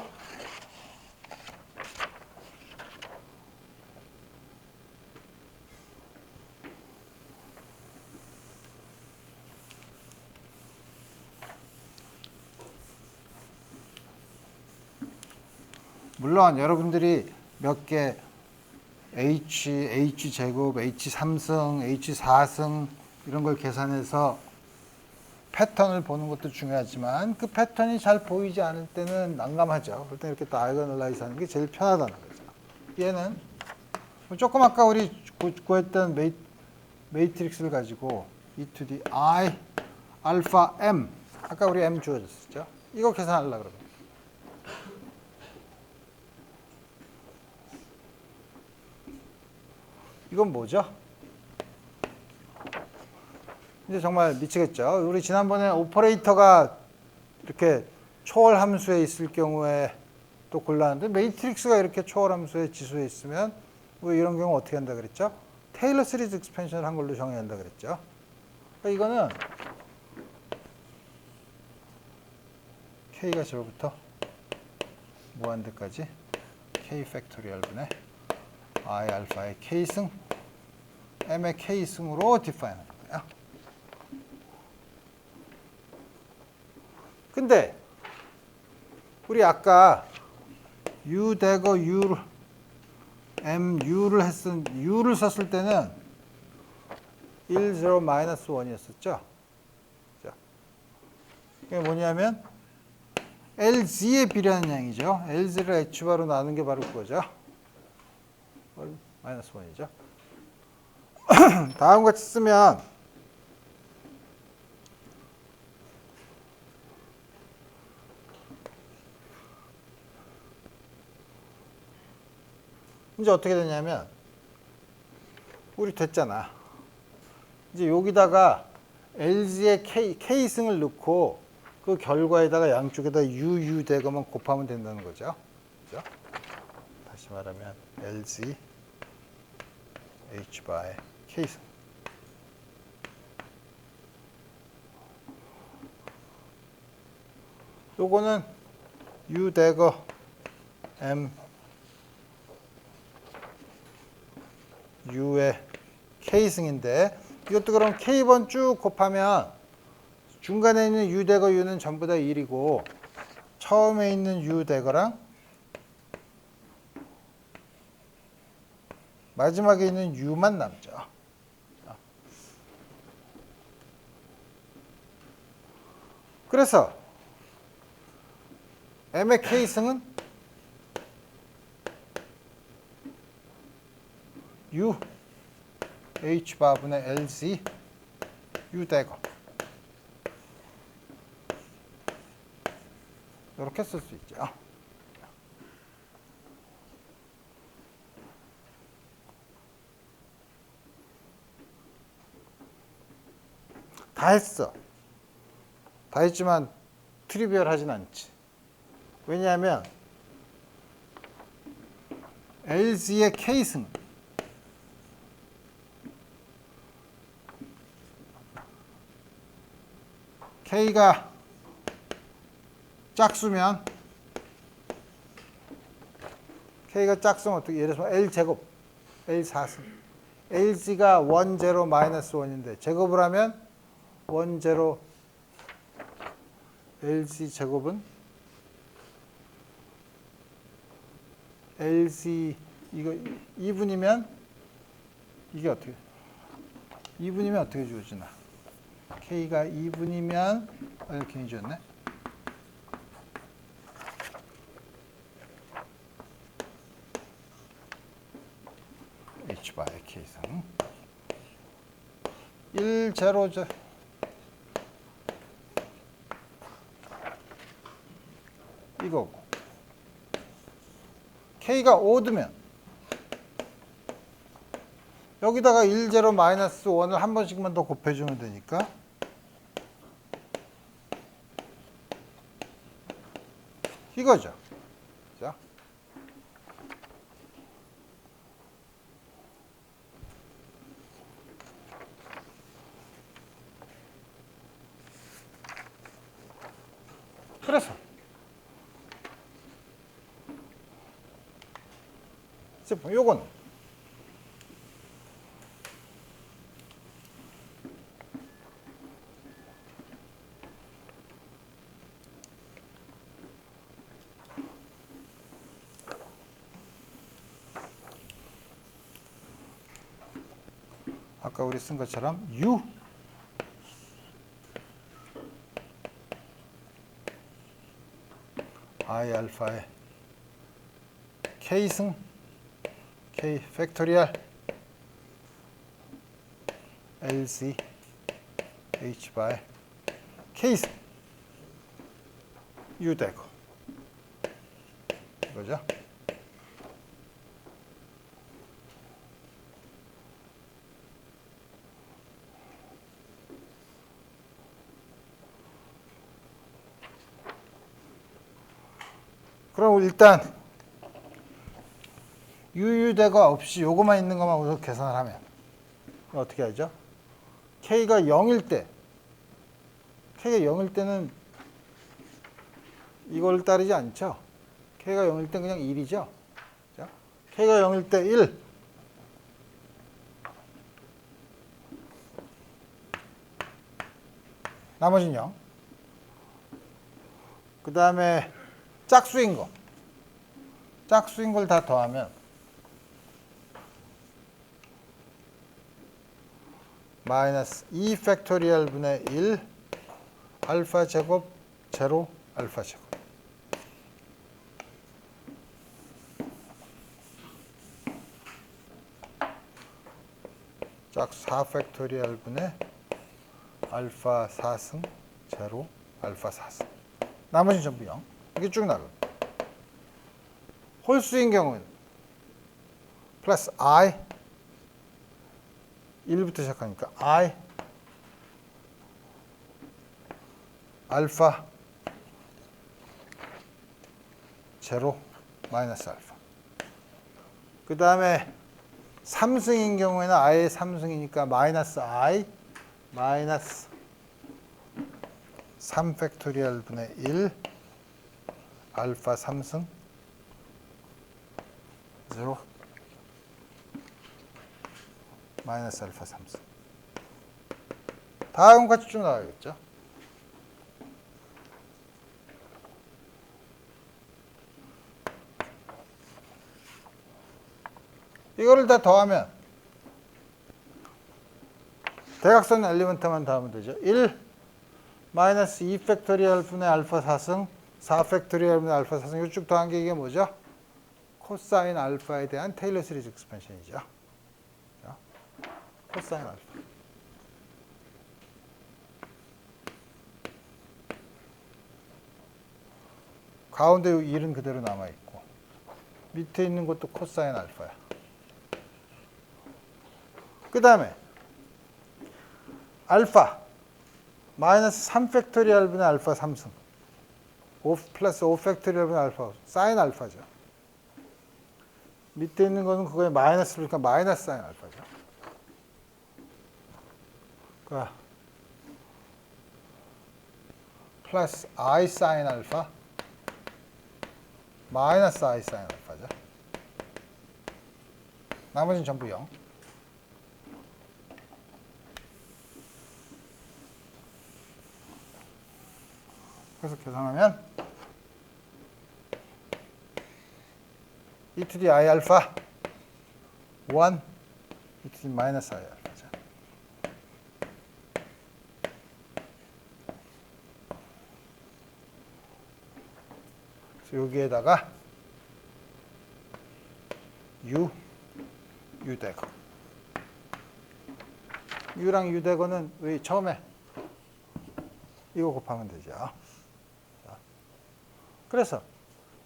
물론 여러분들이 몇 개 H제곱, H3승, H4승 이런 걸 계산해서 패턴을 보는 것도 중요하지만 그 패턴이 잘 보이지 않을 때는 난감하죠. 그럴 때 이렇게 다이아고널라이즈 하는 게 제일 편하다는 거죠. 얘는 조금 아까 우리 구했던 매트릭스를 가지고 e to the i 알파 m 아까 우리 m 주어졌었죠. 이거 계산하려고 그러면 이건 뭐죠? 이제 정말 미치겠죠. 우리 지난번에 오퍼레이터가 이렇게 초월 함수에 있을 경우에 또 골랐는데 매트릭스가 이렇게 초월 함수의 지수에 있으면 뭐 이런 경우 어떻게 한다 그랬죠? 테일러 시리즈 익스펜션을 한 걸로 정해야 한다 그랬죠. 그러니까 이거는 k가 저로부터 무한대까지 k 팩토리얼 분의 i 알파의 k승 m의 k승으로 디파인 하는 거예요. 근데 우리 아까 u 대거 u m u를 썼을 때는 1, 0, 마이너스 1이었었죠. 자, 이게 뭐냐면 LZ에 비례하는 양이죠. LZ를 H바로 나눈 게 바로 그거죠. 마이너스 1이죠. 다음 같이 쓰면 이제 어떻게 되냐면 우리 됐잖아. 이제 여기다가 LG의 K승을 넣고 그 결과에다가 양쪽에다 UU 대거만 곱하면 된다는 거죠. 그죠? 다시 말하면 LG H 바의 K승. 요거는 U 대거 M U의 K승인데 이것도 그럼 K번 쭉 곱하면 중간에 있는 U 대거 U는 전부 다 1이고 처음에 있는 U 대거랑 마지막에 있는 U만 남죠. 그래서 M의 K승은 U H 바분의 LC U 대거 이렇게 쓸 수 있죠. 다 했어. 다 했지만 트리비얼하진 않지. 왜냐하면 LG의 K승 K가 짝수면 K가 짝수면 어떻게 예를 들어서 L제곱 L4승 LG가 1, 0, 마이너스 1인데 제곱을 하면 1, 0 LG 제곱은 LG 이거 2분이면 이게 어떻게 2분이면 어떻게 주어지나 K가 2분이면 이렇게 주었네. H 바의 K승 1, 0, 이거고 K가 5드면 여기다가 1, 0, 마이너스 1을 한 번씩만 더 곱해주면 되니까 이거죠. 자. 그래서 제품 요건 아까 우리 쓴 것처럼 U I 알파의 K승 K 팩토리얼 LC H 바의 K승 U 되고 이거죠. 그럼 일단 유유대가 없이 요거만 있는 것만 우선 계산을 하면 어떻게 하죠? K가 0일 때 K가 0일 때는 이걸 따르지 않죠? K가 0일 때 그냥 1이죠? 자, K가 0일 때 1 나머지는 0 그 다음에 짝수인 걸 다 더하면 마이너스 2 팩토리얼 분의 1 알파 제곱 제로 알파 제곱 짝수 4 팩토리얼 분의 알파 4승 제로 알파 4승 나머지는 전부 0 이게 쭉 나가요. 홀수인 경우는 플러스 I 1부터 시작하니까 I 알파 제로 마이너스 알파. 그 다음에 3승인 경우에는 I의 3승이니까 마이너스 I 마이너스 3 팩토리얼 분의 1 알파 3승 제로 마이너스 알파 3승. 다음 같이 쭉 나가겠죠. 이거를 다 더하면 대각선 엘리먼트만 더하면 되죠. 1 마이너스 2 팩토리얼 분의 알파 4승 4 팩토리얼 분의 알파 4승 이거 쭉 더한 게 이게 뭐죠? 코사인 알파에 대한 테일러 시리즈 익스펜션이죠. 코사인 알파. 가운데 1은 그대로 남아있고 밑에 있는 것도 코사인 알파야. 그 다음에 알파 마이너스 3 팩토리얼 분의 알파 3승 5 플러스 5 팩토리얼 분의 알파 사인 알파죠. 밑에 있는 거는 그거에 마이너스니까 마이너스 사인 알파죠. 그러니까 플러스 I 사인 알파 마이너스 I 사인 알파죠. 나머지는 전부 0. 그래서 계산하면 e to the I 알파 1 e to the 마이너스 I 알파죠. 그래서 여기에다가 U 대거 U랑 U 대거는 왜 처음에 이거 곱하면 되죠. 그래서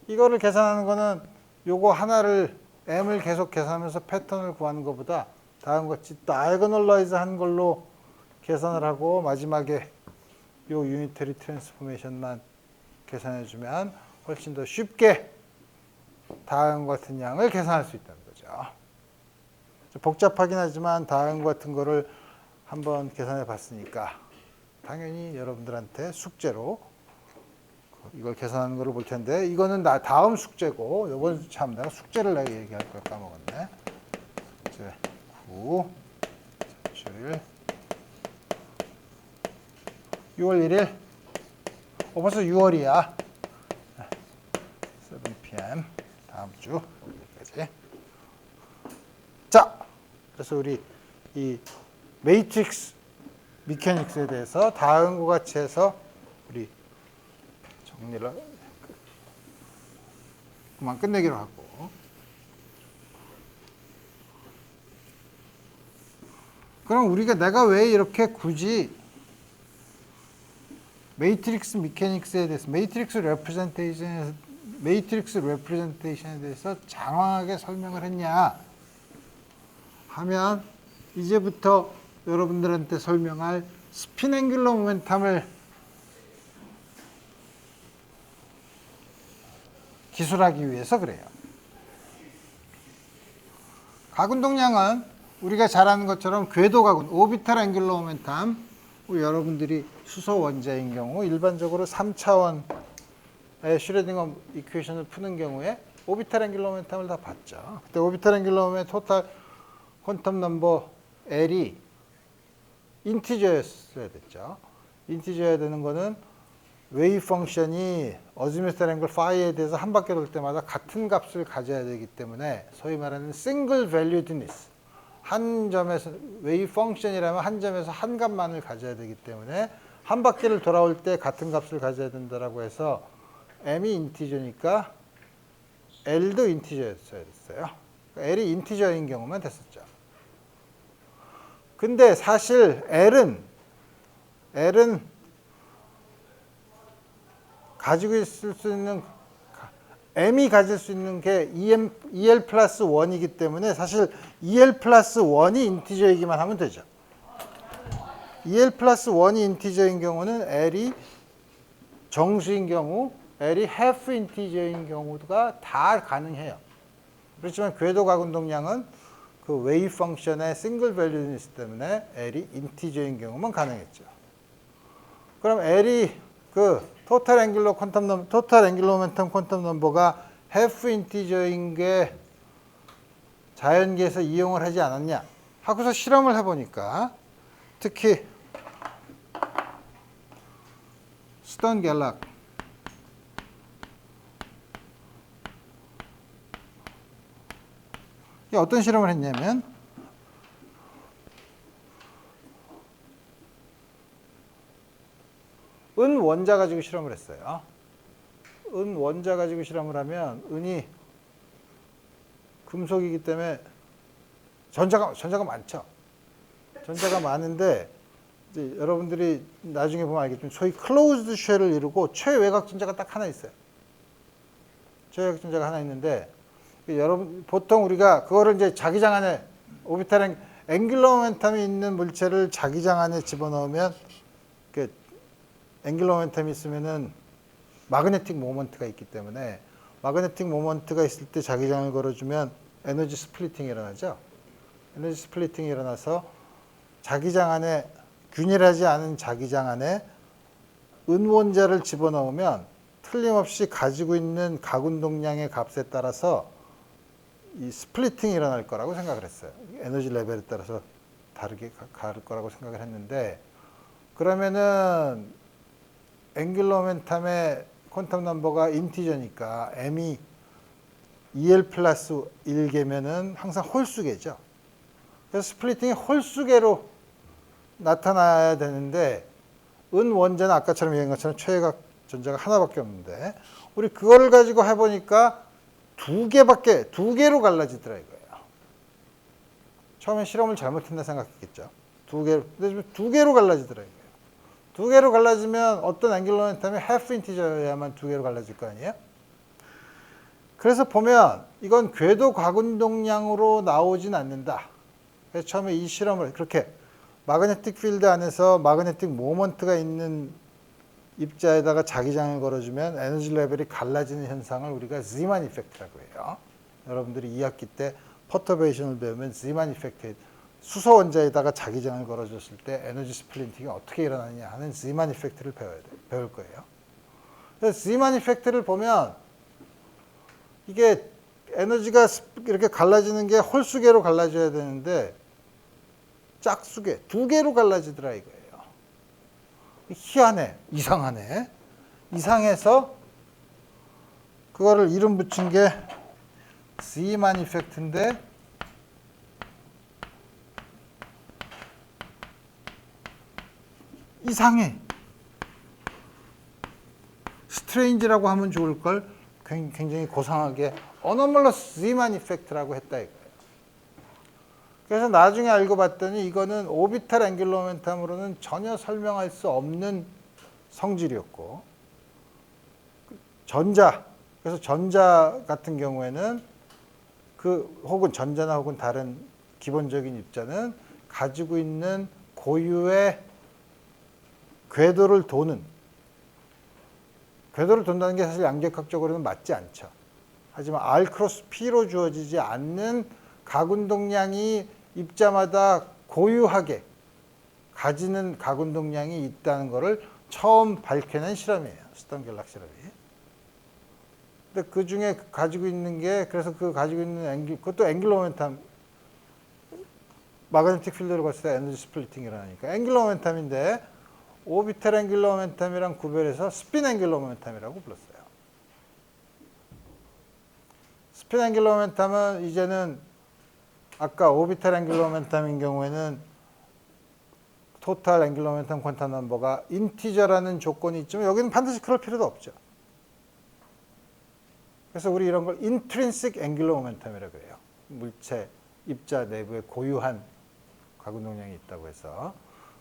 이거를 계산하는 거는 요거 하나를 m을 계속 계산하면서 패턴을 구하는 것보다 다음같이 다이고널라이즈 한 걸로 계산을 하고 마지막에 요 유니터리 트랜스포메이션만 계산해 주면 훨씬 더 쉽게 다음과 같은 양을 계산할 수 있다는 거죠. 복잡하긴 하지만 다음과 같은 거를 한번 계산해 봤으니까 당연히 여러분들한테 숙제로 이걸 계산하는 거를 볼 텐데 이거는 다음 숙제고 이번 참 내가 숙제를 내가 얘기할 걸 까먹었네. 이제 9 주일 6월 1일 벌써 6월이야. 7pm 다음 주 여기까지. 자, 그래서 우리 이 매트릭스 미케닉스에 대해서 다음과 같이 해서 우리 정리를 그만 끝내기로 하고 그럼 우리가 왜 이렇게 굳이 매트릭스 미케닉스에 대해서 매트릭스 레프레젠테이션에 대해서 장황하게 설명을 했냐 하면 이제부터 여러분들한테 설명할 스핀 앵귤러 모멘텀을 기술하기 위해서 그래요. 가군동량은 우리가 잘 아는 것처럼 궤도 가군, 오비탈 앵귤러 모멘텀, 여러분들이 수소 원자인 경우 일반적으로 3차원의 슈레딩거 이퀘이션을 푸는 경우에 오비탈 앵귤러 모멘텀을 다 봤죠. 그때 오비탈 앵귤러 모멘텀 토탈 퀀텀 넘버 L이 인티저였어야 됐죠. 인티저여야 되는 거는 웨이브 펑션이 어지뮤스탈 앵글 파이에 대해서 한 바퀴 돌 때마다 같은 값을 가져야 되기 때문에 소위 말하는 싱글 밸류드니스 한 점에서 웨이브 펑션이라면 한 점에서 한 값만을 가져야 되기 때문에 한 바퀴를 돌아올 때 같은 값을 가져야 된다라고 해서 m이 인티저니까 L도 인티저였어야 됐어요. L이 인티저인 경우만 됐었죠. 근데 사실 L은 가지고 있을 수 있는 m이 가질 수 있는 게 EL 플러스 1이기 때문에 사실 EL 플러스 1이 인티저이기만 하면 되죠. EL 플러스 1이 인티저인 경우는 L이 정수인 경우, L이 half 인티저인 경우가 다 가능해요. 그렇지만 궤도 가운동량은 그 웨이브 펑션의 싱글 밸류이기 때문에 L이 인티저인 경우만 가능했죠. 그럼 L이 그 토탈 앵귤러 모멘텀 퀀텀 넘버가 half 인티저인 게 자연계에서 이용을 하지 않았냐 하고서 실험을 해보니까 특히 스턴 갤락 어떤 실험을 했냐면 은 원자 가지고 실험을 했어요. 은 원자 가지고 실험을 하면 은이 금속이기 때문에 전자가 많죠. 전자가 많은데 이제 여러분들이 나중에 보면 알겠지만 소위 클로즈드 쉘을 이루고 최외곽 전자가 딱 하나 있어요. 최외곽 전자가 하나 있는데 여러분 보통 우리가 그거를 이제 자기장 안에 오비탈 앵귤러 모멘텀이 있는 물체를 자기장 안에 집어넣으면 앵귤러 모멘텀이 있으면은 마그네틱 모먼트가 있기 때문에 마그네틱 모먼트가 있을 때 자기장을 걸어주면 에너지 스플리팅이 일어나죠. 에너지 스플리팅이 일어나서 자기장 안에 균일하지 않은 자기장 안에 은원자를 집어넣으면 틀림없이 가지고 있는 각운동량의 값에 따라서 이 스플리팅이 일어날 거라고 생각을 했어요. 에너지 레벨에 따라서 다르게 갈 거라고 생각을 했는데 그러면은 앵귤러 모멘텀의 퀀텀 넘버가 인티저니까 m이 EL 플러스 1개면은 항상 홀수계죠. 그래서 스플리팅이 홀수계로 나타나야 되는데 은 원자는 아까처럼 얘기한 것처럼 최외곽 전자가 하나밖에 없는데 우리 그거를 가지고 해보니까 두 개로 갈라지더라 이거예요. 처음에 실험을 잘못했나 생각했겠죠. 근데 두 개로 갈라지더라 이거예요. 두 개로 갈라지면 어떤 앵귤러 모멘텀이 half 인티저여야만 두 개로 갈라질 거 아니에요? 그래서 보면 이건 궤도 각운동량으로 나오진 않는다. 그래서 처음에 이 실험을 그렇게 마그네틱 필드 안에서 마그네틱 모먼트가 있는 입자에다가 자기장을 걸어주면 에너지 레벨이 갈라지는 현상을 우리가 Zeeman 이펙트라고 해요. 여러분들이 2학기 때 퍼터베이션을 배우면 Zeeman 이펙트, 수소 원자에다가 자기장을 걸어줬을 때 에너지 스플린팅이 어떻게 일어나느냐 하는 Zeeman 이펙트를 배울 거예요. 그래서 Zeeman 이펙트를 보면 이게 에너지가 이렇게 갈라지는 게 홀수계로 갈라져야 되는데 짝수계, 두 개로 갈라지더라 이거예요. 희한해, 이상하네. 이상해서 그거를 이름 붙인 게 Zeeman 이펙트인데 이상해. 스트레인지라고 하면 좋을 걸 굉장히 고상하게 어노멀러스 Zeeman 이펙트라고 했다 이거예요. 그래서 나중에 알고 봤더니 이거는 오비탈 앵귤러 모멘텀으로는 전혀 설명할 수 없는 성질이었고 그래서 전자 같은 경우에는 혹은 전자나 혹은 다른 기본적인 입자는 가지고 있는 고유의 궤도를 돈다는 게 사실 양력학적으로는 맞지 않죠. 하지만 R 크로스 P로 주어지지 않는 각운동량이 입자마다 고유하게 가지는 각운동량이 있다는 것을 처음 밝혀낸 실험이에요. 스턴 갤락 실험이. 근데 그 중에 가지고 있는 게 그래서 그 가지고 있는 그것도 앵귤러 모멘텀 마그네틱 필드를 봤을 때 에너지 스플리팅이 일어나니까 앵귤러 모멘텀인데 오비탈 앵귤러 모멘텀이랑 구별해서 스핀 앵귤러 모멘텀이라고 불렀어요. 스핀 앵귤러 모멘텀은 이제는 아까 오비탈 앵귤러 모멘텀인 경우에는 토탈 앵귤러 모멘텀 퀀텀 넘버가 인티저라는 조건이 있지만 여기는 반드시 그럴 필요도 없죠. 그래서 우리 이런 걸 인트린식 앵귤러 모멘텀이라고 해요. 물체, 입자 내부에 고유한 각운동량이 있다고 해서.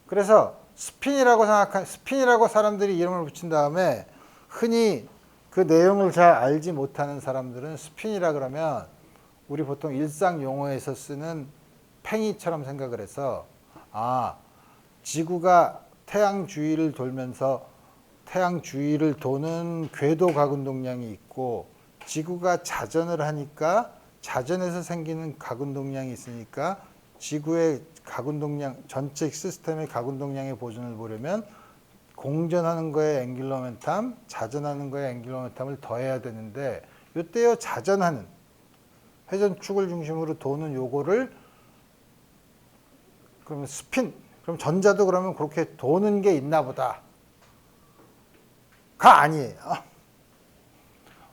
그래서 스핀이라고 사람들이 이름을 붙인 다음에 흔히 그 내용을 잘 알지 못하는 사람들은 스핀이라 그러면 우리 보통 일상 용어에서 쓰는 팽이처럼 생각을 해서 지구가 태양 주위를 돌면서 태양 주위를 도는 궤도 가운동량이 있고 지구가 자전을 하니까 자전에서 생기는 가운동량이 있으니까 지구의 가운동량 전체 시스템의 가운동량의 보존을 보려면 공전하는 거에 앵귤러 모멘텀, 자전하는 거에 앵귤러 모멘텀을 더해야 되는데 이때요 자전하는 회전축을 중심으로 도는 요거를 그러면 스핀 그럼 전자도 그러면 그렇게 도는 게 있나 보다 가 아니에요.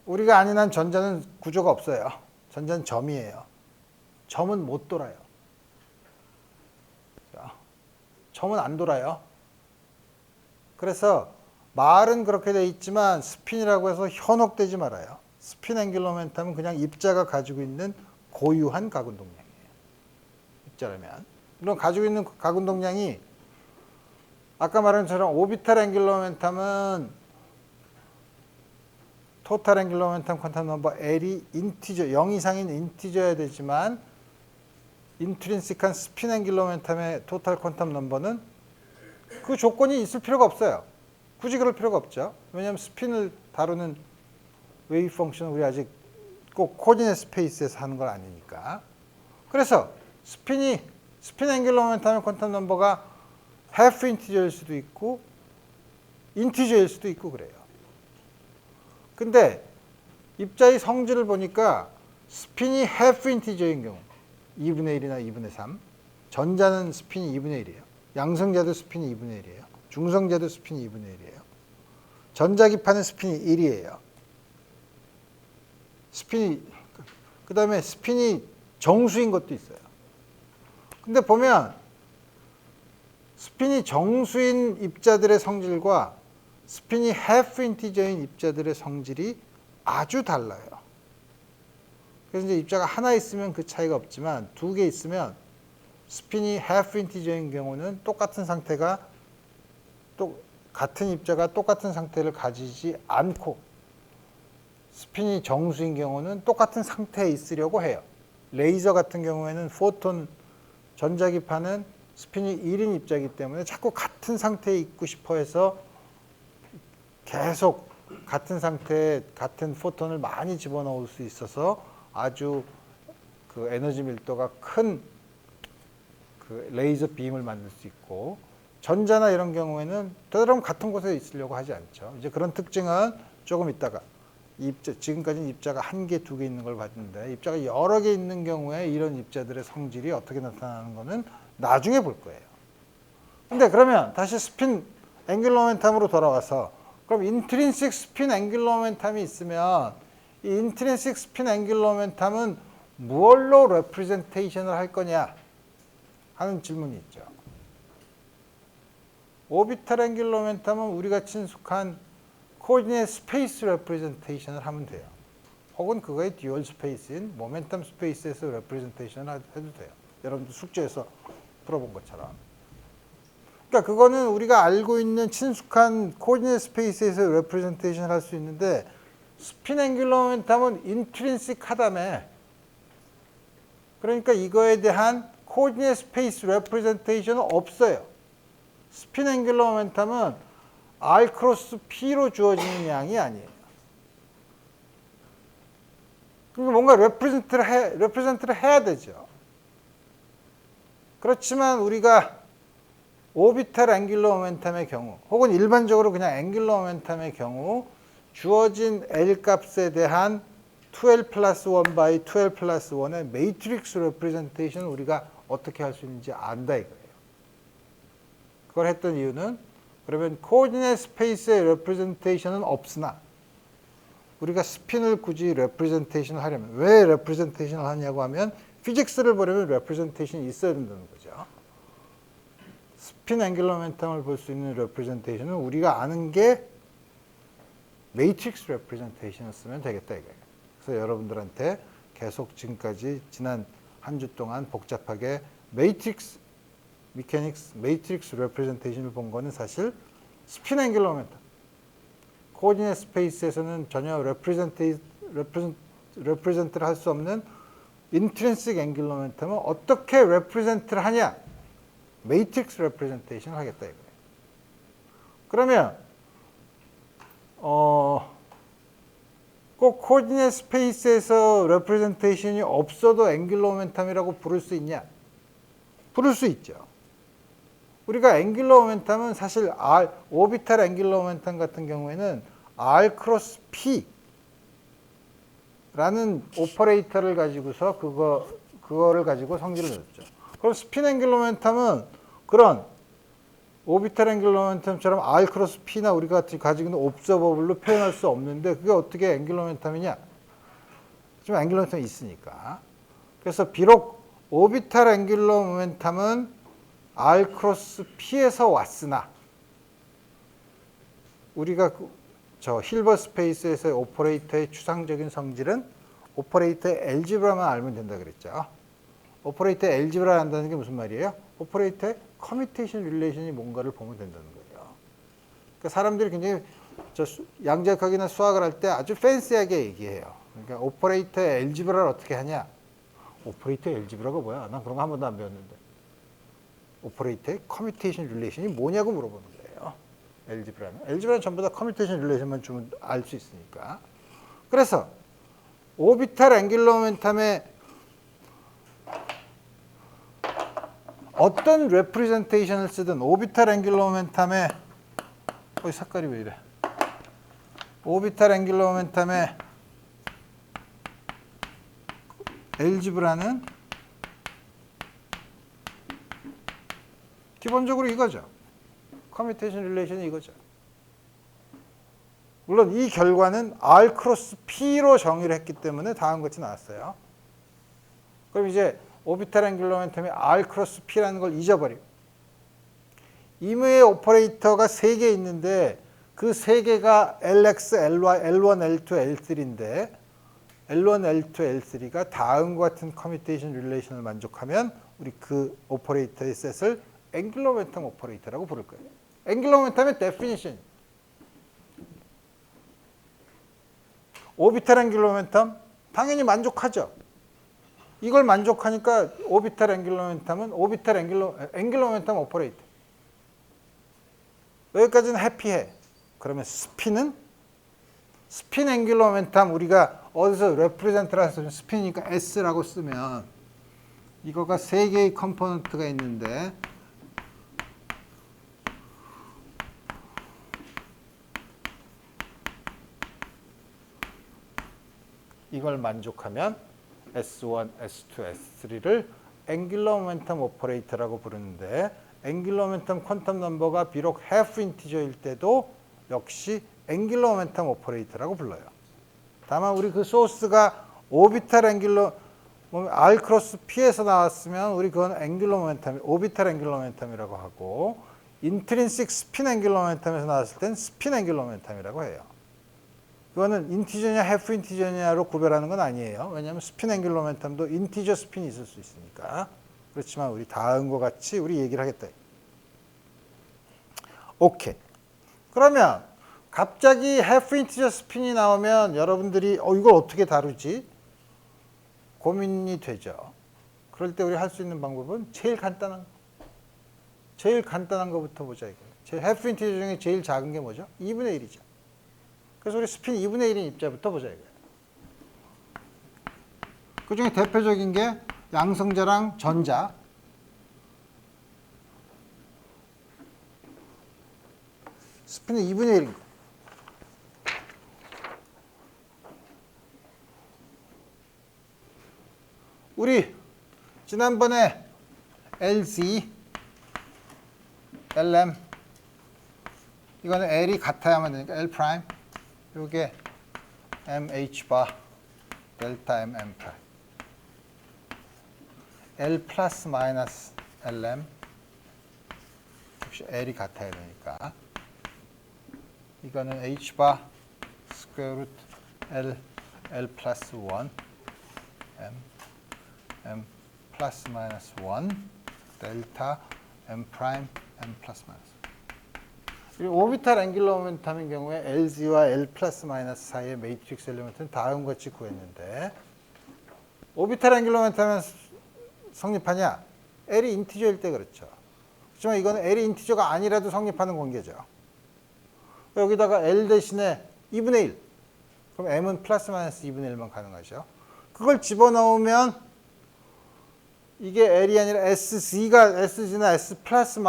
우리가 아는 한 전자는 구조가 없어요. 전자는 점이에요. 점은 못 돌아요. 점은 안 돌아요. 그래서 말은 그렇게 돼 있지만 스핀이라고 해서 현혹되지 말아요. 스핀 앵귤러 모멘텀은 그냥 입자가 가지고 있는 고유한 가운동량이에요. 입자라면. 물론 가지고 있는 가운동량이 아까 말한 것처럼 오비탈 앵귤러 모멘텀은 토탈 앵귤러 모멘텀 퀀텀 넘버 L이 인티저, 0 이상인 인티저여야 되지만 인트린식한 스핀 앵귤러 모멘텀의 토탈 퀀텀 넘버는 그 조건이 있을 필요가 없어요. 굳이 그럴 필요가 없죠. 왜냐하면 스핀을 다루는 웨이브 펑션은 우리 아직 꼭 코디네이트 스페이스에서 하는 건 아니니까. 그래서 스핀 앵귤러 모멘텀의 퀀텀 넘버가 half 인티저일 수도 있고 인티저일 수도 있고 그래요. 근데 입자의 성질을 보니까 스핀이 half 인티저인 경우 2분의 1이나 2분의 3 전자는 스핀이 2분의 1이에요. 양성자도 스핀이 2분의 1이에요. 중성자도 스핀이 2분의 1이에요. 전자기판은 스핀이 1이에요. 그 다음에 스핀이 정수인 것도 있어요. 근데 보면 스핀이 정수인 입자들의 성질과 스핀이 half 인티저인 입자들의 성질이 아주 달라요. 그래서 이제 입자가 하나 있으면 그 차이가 없지만 두 개 있으면 스핀이 half 인티저인 경우는 똑같은 상태가 같은 입자가 똑같은 상태를 가지지 않고 스핀이 정수인 경우는 똑같은 상태에 있으려고 해요. 레이저 같은 경우에는 포톤 전자기판은 스핀이 1인 입자이기 때문에 자꾸 같은 상태에 있고 싶어 해서 계속 같은 상태에 같은 포톤을 많이 집어넣을 수 있어서 아주 그 에너지 밀도가 큰 그 레이저 빔을 만들 수 있고 전자나 이런 경우에는 되도록 같은 곳에 있으려고 하지 않죠. 이제 그런 특징은 조금 있다가 지금까지는 입자가 한 개, 두 개 있는 걸 봤는데 입자가 여러 개 있는 경우에 이런 입자들의 성질이 어떻게 나타나는 거는 나중에 볼 거예요. 근데 그러면 다시 스핀 앵귤러 모멘텀으로 돌아와서 그럼 인트린식 스핀 앵귤러 모멘텀이 있으면 이 인트린식 스핀 앵귤러 모멘텀은 무엇로 레프레젠테이션을 할 거냐 하는 질문이 있죠. 오비탈 앵귤러 모멘텀은 우리가 친숙한 코디네이트 스페이스 레프레젠테이션을 하면 돼요. 혹은 그거의 듀얼 스페이스인 모멘텀 스페이스에서 레프레젠테이션을 해도 돼요. 여러분들 숙제에서 풀어본 것처럼. 그러니까 그거는 우리가 알고 있는 친숙한 코디네이트 스페이스에서 레프레젠테이션을 할 수 있는데 스핀 앵귤러 모멘텀은 인트린식하다며. 그러니까 이거에 대한 코디네이트 스페이스 레프레젠테이션은 없어요. 스핀 앵귤러 모멘텀은 R 크로스 P로 주어지는 양이 아니에요. 그러니까 뭔가 레프레젠트를 해야 되죠. 그렇지만 우리가 오비탈 앵귤러 모멘텀의 경우 혹은 일반적으로 그냥 앵귤러 모멘텀의 경우 주어진 L 값에 대한 2L 플러스 1 by 2L 플러스 1의 매트릭스 레프레젠테이션을 우리가 어떻게 할 수 있는지 안다 이거예요. 그걸 했던 이유는 그러면 코디네이트 스페이스의 레프레젠테이션은 없으나 우리가 스핀을 굳이 레프레젠테이션을 하려면 왜 레프레젠테이션을 하냐고 하면 피직스를 보려면 레프레젠테이션이 있어야 된다는 거죠. 스핀 앵귤러 모멘텀을 볼 수 있는 레프레젠테이션은 우리가 아는 게 매트릭스 레프레젠테이션을 쓰면 되겠다 이거예요. 그래서 여러분들한테 계속 지금까지 지난 한 주 동안 복잡하게 매트릭스 미케닉스 매트릭스 레프레젠테이션을 본 거는 사실 스핀 앵귤러 모멘텀 코오디네이트 스페이스에서는 전혀 레프레젠트를 할 수 없는 인트린식 앵귤러 모멘텀을 어떻게 레프레젠트를 하냐? 매트릭스 레프레젠테이션을 하겠다 이거예요. 그러면 꼭 코오디네이트 스페이스에서 레프레젠테이션이 없어도 앵귤러 모멘텀이라고 부를 수 있냐? 부를 수 있죠. 우리가 앵귤러 모멘텀은 사실 오비탈 앵귤러 모멘텀 같은 경우에는 R 크로스 P라는 오퍼레이터를 가지고서 그거를 가지고 성질을 냈죠. 그럼 스핀 앵귤러 모멘텀은 그런 오비탈 앵귤러 모멘텀처럼 R 크로스 P나 우리가 가지고 있는 옵저버블로 표현할 수 없는데 그게 어떻게 앵귤러 모멘텀이냐? 지금 앵귤러 모멘텀이 있으니까. 그래서 비록 오비탈 앵귤러 모멘텀은 R 크로스 P에서 왔으나 우리가 저 힐버 스페이스에서의 오퍼레이터의 추상적인 성질은 오퍼레이터의 엘지브라만 알면 된다 그랬죠. 오퍼레이터의 엘지브라를 안다는 게 무슨 말이에요? 오퍼레이터의 커뮤테이션 릴레이션이 뭔가를 보면 된다는 거예요. 그러니까 사람들이 굉장히 양자역학이나 수학을 할 때 아주 팬시하게 얘기해요. 그러니까 오퍼레이터의 엘지브라를 어떻게 하냐? 오퍼레이터의 엘지브라가 뭐야? 난 그런 거 한 번도 안 배웠는데. 오퍼레이터의 커뮤테이션 릴레이션이 뭐냐고 물어보는 거예요. 엘지브라는 전부 다 커뮤테이션 릴레이션만 주면 알 수 있으니까. 그래서 오비탈 앵귤러 모멘텀의 어떤 레프레젠테이션을 쓰든 오비탈 앵귤러 모멘텀의 색깔이 왜 이래? 오비탈 앵귤러 모멘텀의 엘지브라는 기본적으로 이거죠. 커뮤테이션 릴레이션이 이거죠. 물론 이 결과는 R 크로스 P로 정의를 했기 때문에 다음 같이 나왔어요. 그럼 이제 오비탈 앵귤러 모멘텀이 R 크로스 P라는 걸 잊어버리고 임의의 오퍼레이터가 3개 있는데 그 3개가 LX, LY, L1, L2, L3인데 L1, L2, L3가 다음과 같은 커뮤테이션 릴레이션을 만족하면 우리 그 오퍼레이터의 셋을 앵귤러 모멘텀 오퍼레이터라고 부를 거예요. 앵귤러 모멘텀의 데피니션. 오비탈 앵귤러 모멘텀 당연히 만족하죠. 이걸 만족하니까 오비탈 앵귤러 모멘텀은 오비탈 앵귤러 모멘텀 오퍼레이터. 여기까지는 해피해. 그러면 스핀은 스핀 앵귤러 모멘텀 우리가 어디서 레프레젠트를 할 수 있는 스핀이니까 S라고 쓰면 이거가 3개의 컴포넌트가 있는데 이걸 만족하면 S1, S2, S3를 앵귤러 모멘텀 오퍼레이터라고 부르는데 앵귤러 모멘텀 퀀텀 넘버가 비록 half 인티저일 때도 역시 앵귤러 모멘텀 오퍼레이터라고 불러요. 다만 우리 그 소스가 오비탈 앵귤러 R 크로스 P에서 나왔으면 우리 그건 앵귤러 모멘텀, 오비탈 앵귤러 모멘텀이라고 하고 인트린식 스핀 앵귤러 모멘텀에서 나왔을 땐 스핀 앵귤러 모멘텀이라고 해요. 그거는 인티저냐 해프 인티저냐로 구별하는 건 아니에요. 왜냐하면 스핀 앵귤러 모멘텀도 인티저 스핀이 있을 수 있으니까. 그렇지만 우리 다음과 같이 우리 얘기를 하겠다. 오케이. 그러면 갑자기 해프 인티저 스핀이 나오면 여러분들이 이걸 어떻게 다루지? 고민이 되죠. 그럴 때 우리 할 수 있는 방법은 제일 간단한 거부터 보자 이거예요. 해프 인티저 중에 제일 작은 게 뭐죠? 2분의 1이죠. 그래서 우리 스핀 2분의 1인 입자부터 보자 이거예요. 그 중에 대표적인 게 양성자랑 전자. 스핀은 2분의 1인 거. 우리 지난번에 LZ, LM 이거는 L이 같아야만 되니까 L 프라임 요게 MH 바 델타 MM 프라임 L 플러스 마이너스 LM 역시 L이 같아야 되니까 이거는 H 바 스퀘어 루트 L 플러스 1 M 플러스 마이너스 1 델타 M 프라임 M 플러스 마이너스 오비탈 앵귤러 모멘텀인 경우에 LZ와 L 플러스 마이너스 사이의 매트릭스 엘리먼트는 다음과 같이 구했는데 오비탈 앵귤러 모멘텀은 성립하냐? L이 인티저일 때 그렇죠. 하지만 이거는 L이 인티저가 아니라도 성립하는 관계죠. 여기다가 L 대신에 2분의 1. 그럼 M은 플러스 마이너스 2분의 1만 가능하죠. 그걸 집어넣으면 이게 L이 아니라 SZ나 S 플러스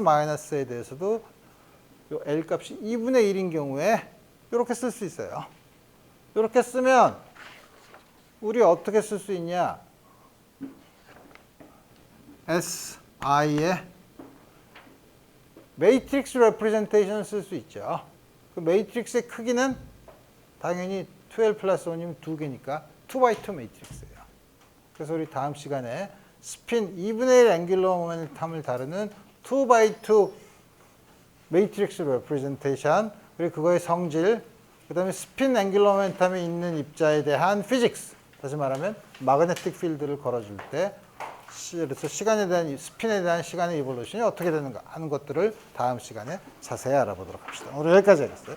마이너스에 대해서도 요 L 값이 2분의 1인 경우에 이렇게 쓸 수 있어요. 이렇게 쓰면 우리 어떻게 쓸 수 있냐? SI의 매트릭스 레프레젠테이션을 쓸 수 있죠. 그 매트릭스의 크기는 당연히 12 플러스 1이면 2개니까 2x2 매트릭스예요. 그래서 우리 다음 시간에 스핀 2분의 1 앵귤러 모멘텀을 다루는 2x2 매트릭스 레프레젠테이션, 그리고 그거의 성질, 그 다음에 스핀 앵귤러 모멘텀이 있는 입자에 대한 피직스, 다시 말하면 마그네틱 필드를 걸어줄 때 그래서 시간에 대한 스핀에 대한 시간의 이볼루션이 어떻게 되는가 하는 것들을 다음 시간에 자세히 알아보도록 합시다. 오늘 여기까지 하겠어요.